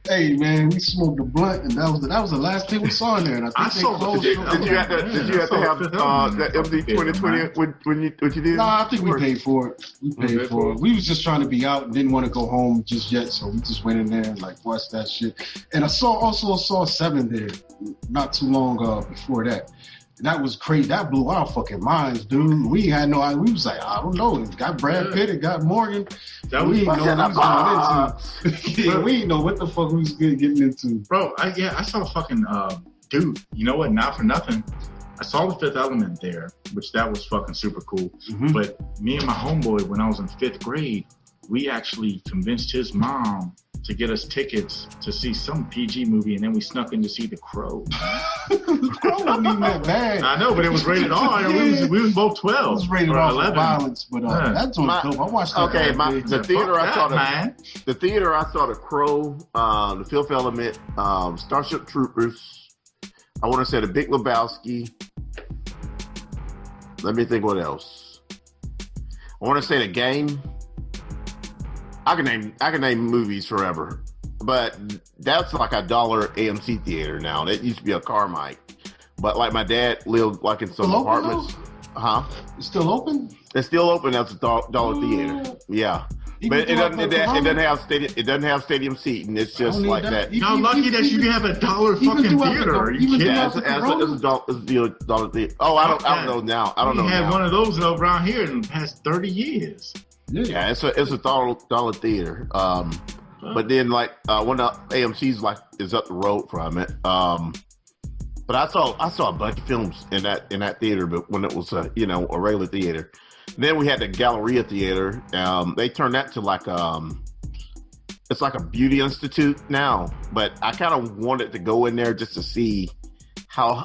hey man, we smoked a blunt, and that was the last thing we saw in there. And I think did you have to have that MD 2020 when you did? Nah, I think we paid for it. We was just trying to be out and didn't want to go home just yet, so we just went in there and like watched that shit. And I also saw 7 there not too long before that. And that was crazy. That blew our fucking minds, dude. We had we was like, I don't know. It got Brad Pitt, it got Morgan. We didn't know what we was getting into. We didn't know what the fuck we was getting into. Bro, I saw fucking, dude, you know what? Not for nothing. I saw The Fifth Element there, which that was fucking super cool. Mm-hmm. But me and my homeboy, when I was in 5th grade, we actually convinced his mom to get us tickets to see some PG movie, and then we snuck in to see The Crow. The Crow wasn't even that bad. I know, but it was rated R. We was both 12. It was rated R for violence, but that's dope. I watched that. Okay, the theater I saw The Crow, The Fifth Element, Starship Troopers. I want to say The Big Lebowski. Let me think what else. I want to say The Game. I can name movies forever, but that's like $1 AMC theater now. That used to be a Carmike, but like my dad lived like in some apartments. It's still open? It's still open. That's $1 theater. Yeah. But it doesn't have stadium. It doesn't have stadium seating. It's just like that. Y'all lucky that you have $1 fucking theater. Are you kidding? Yeah, it's a dollar theater. Oh, I don't know now. I don't know. We had one of those around here in the past 30 years. Yeah, it's a dollar theater. But then one of the AMC's is up the road from it. But I saw a bunch of films in that theater, but when it was a regular theater. Then we had the Galleria Theater. They turned that to it's like a beauty institute now. But I kind of wanted to go in there just to see how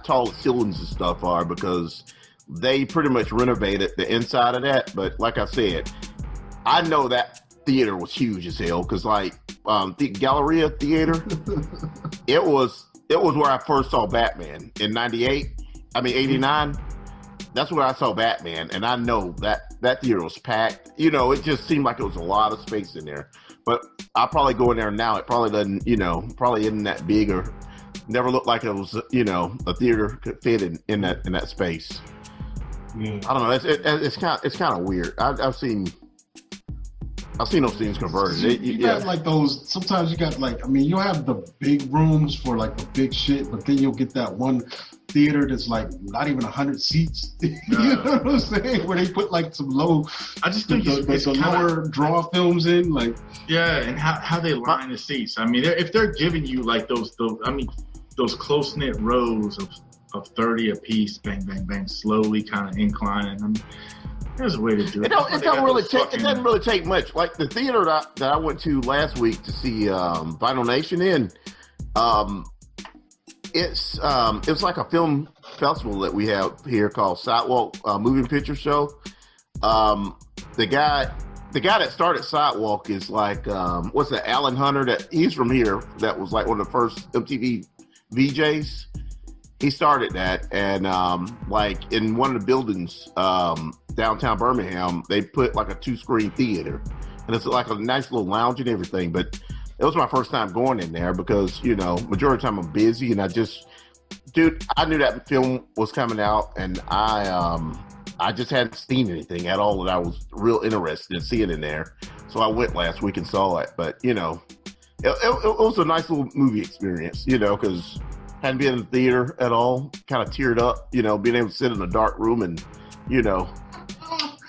tall the ceilings and stuff are, because they pretty much renovated the inside of that. But like I said, I know that theater was huge as hell, because the Galleria Theater, it was where I first saw Batman in 89. That's where I saw Batman, and I know that theater was packed. It just seemed like it was a lot of space in there. But I'll probably go in there now. It probably doesn't, probably isn't that big, or never looked like it was, a theater could fit in that space. Yeah. I don't know. It's kind of weird. I've seen those things converted. You got those. Sometimes you got you'll have the big rooms for the big shit, but then you'll get that one theater that's not even 100 seats. You know what I'm saying? Where they put some low. I just think it's lower draw films in and how they line the seats. I mean, if they're giving you those close knit rows of 30 a piece, bang bang bang, slowly kind of inclining. There's a way to do it. It doesn't really take much. Like the theater that I went to last week to see Vinyl Nation in, it's like a film festival that we have here called Sidewalk Moving Picture Show. The guy that started Sidewalk is what's that? Alan Hunter. He's from here. That was one of the first MTV VJs. He started that, and in one of the buildings downtown Birmingham, they put a 2-screen theater, and it's a nice little lounge and everything. But it was my first time going in there because majority of the time I'm busy, and I knew that film was coming out, and I just hadn't seen anything at all that I was real interested in seeing in there. So I went last week and saw it, but it was a nice little movie experience, because hadn't been in the theater at all, kind of teared up, being able to sit in a dark room and, dude, I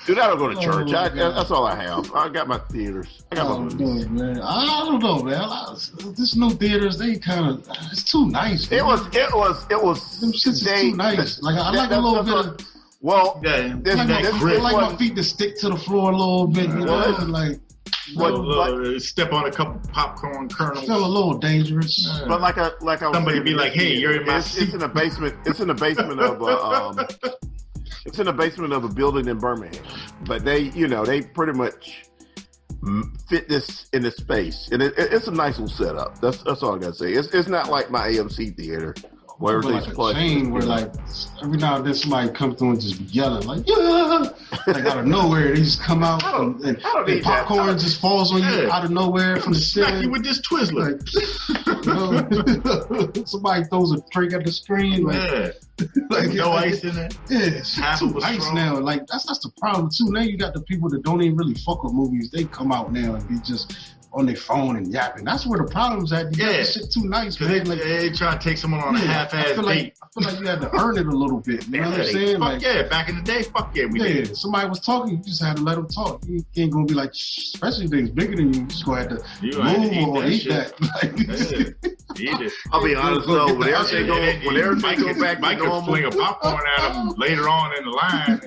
don't go to church. That's all I have. I got my theaters. I got my movies. Man. I don't know, man. This new theaters, they kind of, it's too nice. Man. It was. Them shits is too nice. I like a little bit of. Well, I like my feet to stick to the floor a little bit, step on a couple popcorn kernels. Feel a little dangerous. But like somebody be like, "Hey, you're in my seat." It's in the basement. It's in the basement of it's in the basement of a building in Birmingham. But they pretty much fit this in this space, and it's a nice little setup. That's all I gotta say. It's not like my AMC theater. Where like a chain where every now and then somebody come through and just yelling yeah, out of nowhere they just come out and popcorn just falls on you out of nowhere from the ceiling. Smack you with this Twizzler. Somebody throws a drink at the screen. No ice in it. Yeah, it's too ice now. That's the problem too. Now you got the people that don't even really fuck with movies. They come out now and be just on their phone and yapping. That's where the problem's at. You got the shit too nice, man. They try to take someone on a half-ass date. I feel like you had to earn it a little bit. You know what I'm saying? Back in the day, we did. Somebody was talking, you just had to let them talk. You ain't gonna be especially things bigger than you. You just gonna have to move or eat that. Eat it. I'll be honest though, when everything go back to normal, fling a popcorn at them later on in the line.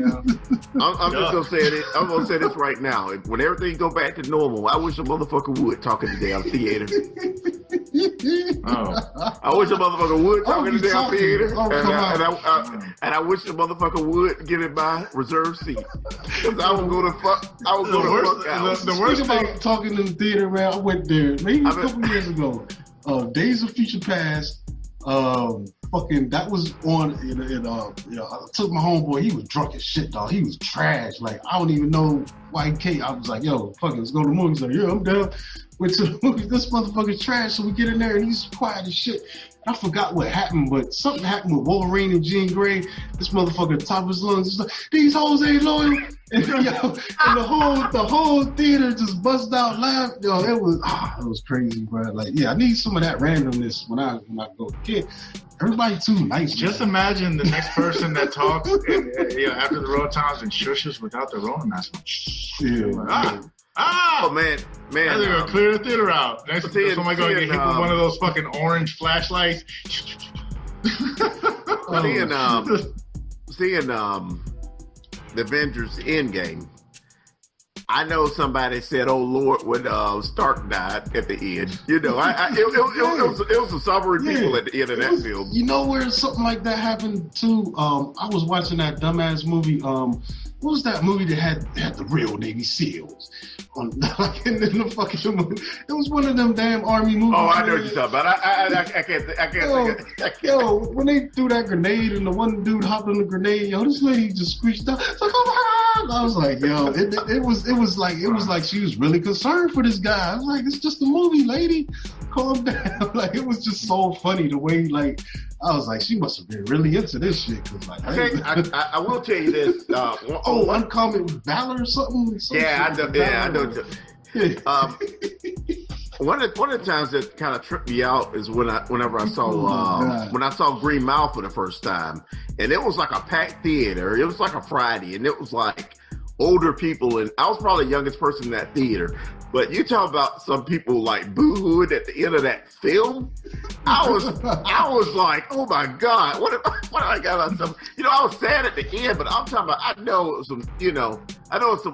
I'm just gonna say it. I'm gonna say this right now. When everything go back to normal, I wish a motherfucker would talk in the damn theater. I wish a motherfucker would talk in the damn theater, and I wish a motherfucker would get in my reserve seat, because I would go to fuck out. The worst about talking in the theater, man, I went there maybe a couple years ago. Days of Future Past. That was on. I took my homeboy. He was drunk as shit, dog. He was trash. I don't even know why he came. I was like, yo, fucking, let's go to the movie. He's like, yeah, I'm down. went to the movie. This motherfucker's trash. So we get in there and he's quiet as shit. I forgot what happened, but something happened with Wolverine and Jean Grey. This motherfucker, top of his lungs, he's like, these hoes ain't loyal. And, and the whole theater just bust out laughing. Yo, it was crazy, bro. Like, yeah, I need some of that randomness when I go to kid. Everybody too nice. Just imagine the next person that talks after the road times and shushes without the Rona mask. Oh man! They're gonna clear the theater out. Next time somebody gonna get hit with one of those fucking orange flashlights. Seeing the Avengers Endgame, I know somebody said, "Oh Lord," when Stark died at the end. You know, it was some suffering people at the end of that film. You know where something like that happened too? I was watching that dumbass movie. What was that movie that had the real Navy SEALs? In the fucking movie. It was one of them damn army movies. Oh, I know what you're talking about. I can't. Yo, when they threw that grenade and the one dude hopped on the grenade, this lady just screeched out. It's like, oh my God. I was like, yo, it was like she was really concerned for this guy. I was like, it's just a movie, lady. Calm down. Like, it was just so funny the way, like, I was like, she must have been really into this shit. Cause like, I will tell you this. Uncommon Valor or something. Yeah, I know. One of the times that kind of tripped me out is whenever I saw Green Mile for the first time, and it was like a packed theater. It was like a Friday, and it was like older people, and I was probably the youngest person in that theater. But you talk about some people like boo-hooing at the end of that film. I was like, oh my God, what I got myself? I was sad at the end, but I'm talking about, I know some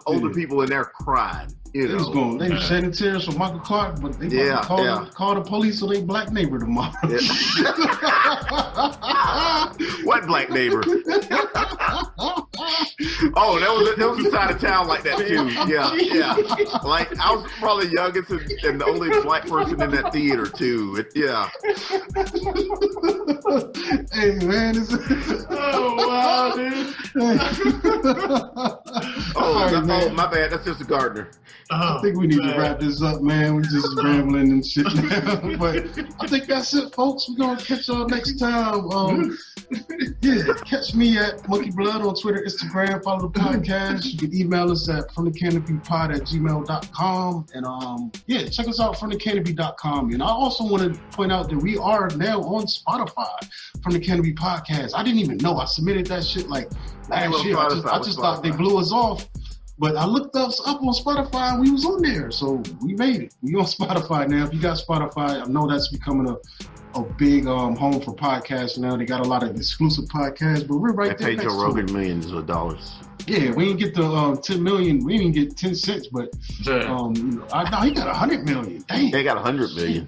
older people in there crying. They were shedding tears for Michael Clark, but they call the police on their black neighbor tomorrow. What black neighbor? Oh, that was a side of town like that too. Yeah. Like I was probably the youngest and the only black person in that theater too. Hey man, oh wow, dude. Oh, my bad. That's just a gardener. I think we need to wrap this up, man. We're just rambling and shit now. But I think that's it, folks. We're going to catch y'all next time. Catch me at Monkey Blood on Twitter, Instagram. Follow the podcast. You can email us at FromTheCanopyPod@gmail.com. And check us out, FromTheCanopy.com. And I also want to point out that we are now on Spotify, From the Canopy Podcast. I didn't even know. I submitted that shit like last year. I just thought they blew us off. But I looked us up on Spotify and we was on there. So we made it. We on Spotify now. If you got Spotify, I know that's becoming a big home for podcasts now. They got a lot of exclusive podcasts, but we're right there. They paid Joe Rogan millions of dollars. Yeah, we didn't get the 10 million. We didn't get 10 cents, but he got 100 million. Dang. They got 100 million.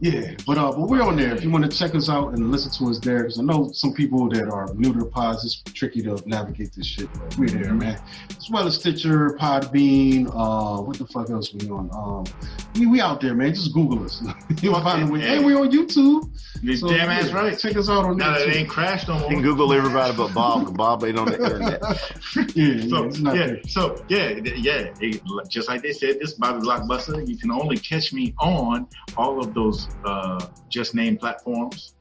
Yeah, but we're on there. If you want to check us out and listen to us there, because I know some people that are new to the pods, it's tricky to navigate this shit, but we're there, man. As well as Stitcher, Podbean, what the fuck else we on? We out there, man. Just Google us. You'll find a way. Hey, we on YouTube. You're damn ass right. Check us out on now that it ain't crashed no more. You can Google everybody but Bob. Bob ain't on the internet. Just like they said, this is Bobby Blockbuster. You can only catch me on all of those just named platforms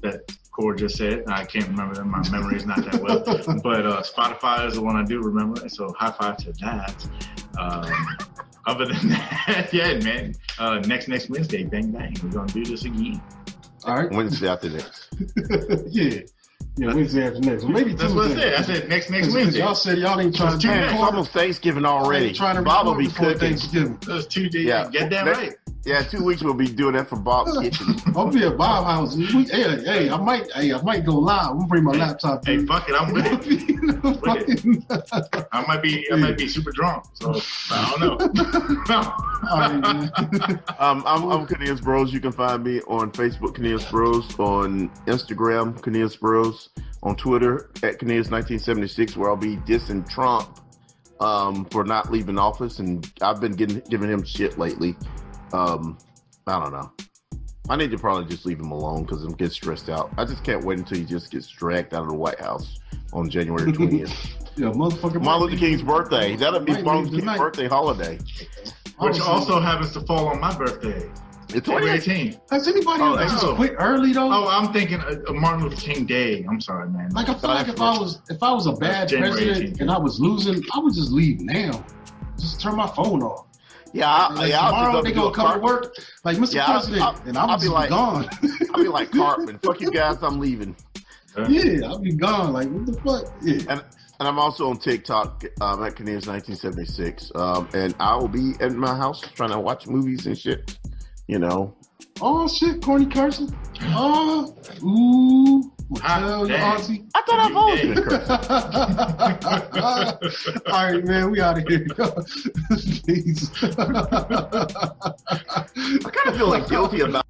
that Cory just said. I can't remember them. My memory is not that well. But Spotify is the one I do remember. So high five to that. Other than that, yeah, man. Next Wednesday, bang bang. We're gonna do this again. All right. Wednesday after next. Yeah, Wednesday after next. Well, maybe Tuesday. That's what I said. I said next Wednesday. Y'all said y'all ain't trying to. It's almost Thanksgiving already. Bob will be cooking. Thanksgiving. That's 2 days. Yeah. Get that right. Yeah, 2 weeks we'll be doing that for Bob's kitchen. I'll be at Bob's house. Hey, I might go live. I'm gonna bring my laptop. Hey, fuck it, I'm with it. I might be super drunk, so I don't know. All right, man. I'm Cornelius Bros. You can find me on Facebook, Cornelius Bros, on Instagram, Cornelius Bros, on Twitter at Cornelius1976, where I'll be dissing Trump for not leaving office, and I've been giving him shit lately. I don't know. I need to probably just leave him alone because I'm getting stressed out. I just can't wait until he just gets dragged out of the White House on January 20th. Yeah, motherfucker. Martin Luther King's birthday. That'll be Martin Luther King's birthday holiday. Which also happens to fall on my birthday. It's 2018. Has anybody just quit early though? Oh, I'm thinking Martin Luther King Day. I'm sorry, man. Like I feel like if I was a bad president and I was losing, I would just leave now. Just turn my phone off. Yeah, tomorrow they gonna come to work like Mr. President, and I'll be like gone. I'll be like Cartman. Fuck you guys, I'm leaving. Yeah, I'll be gone. Like what the fuck? Yeah. And I'm also on TikTok at Cornelius 1976, and I will be at my house trying to watch movies and shit. You know. Oh shit, corny cursing. Oh, ooh. Tell you, Ozzy. I thought I've always been cursing. All right, man, we out of here. Peace. I kind of feel like guilty about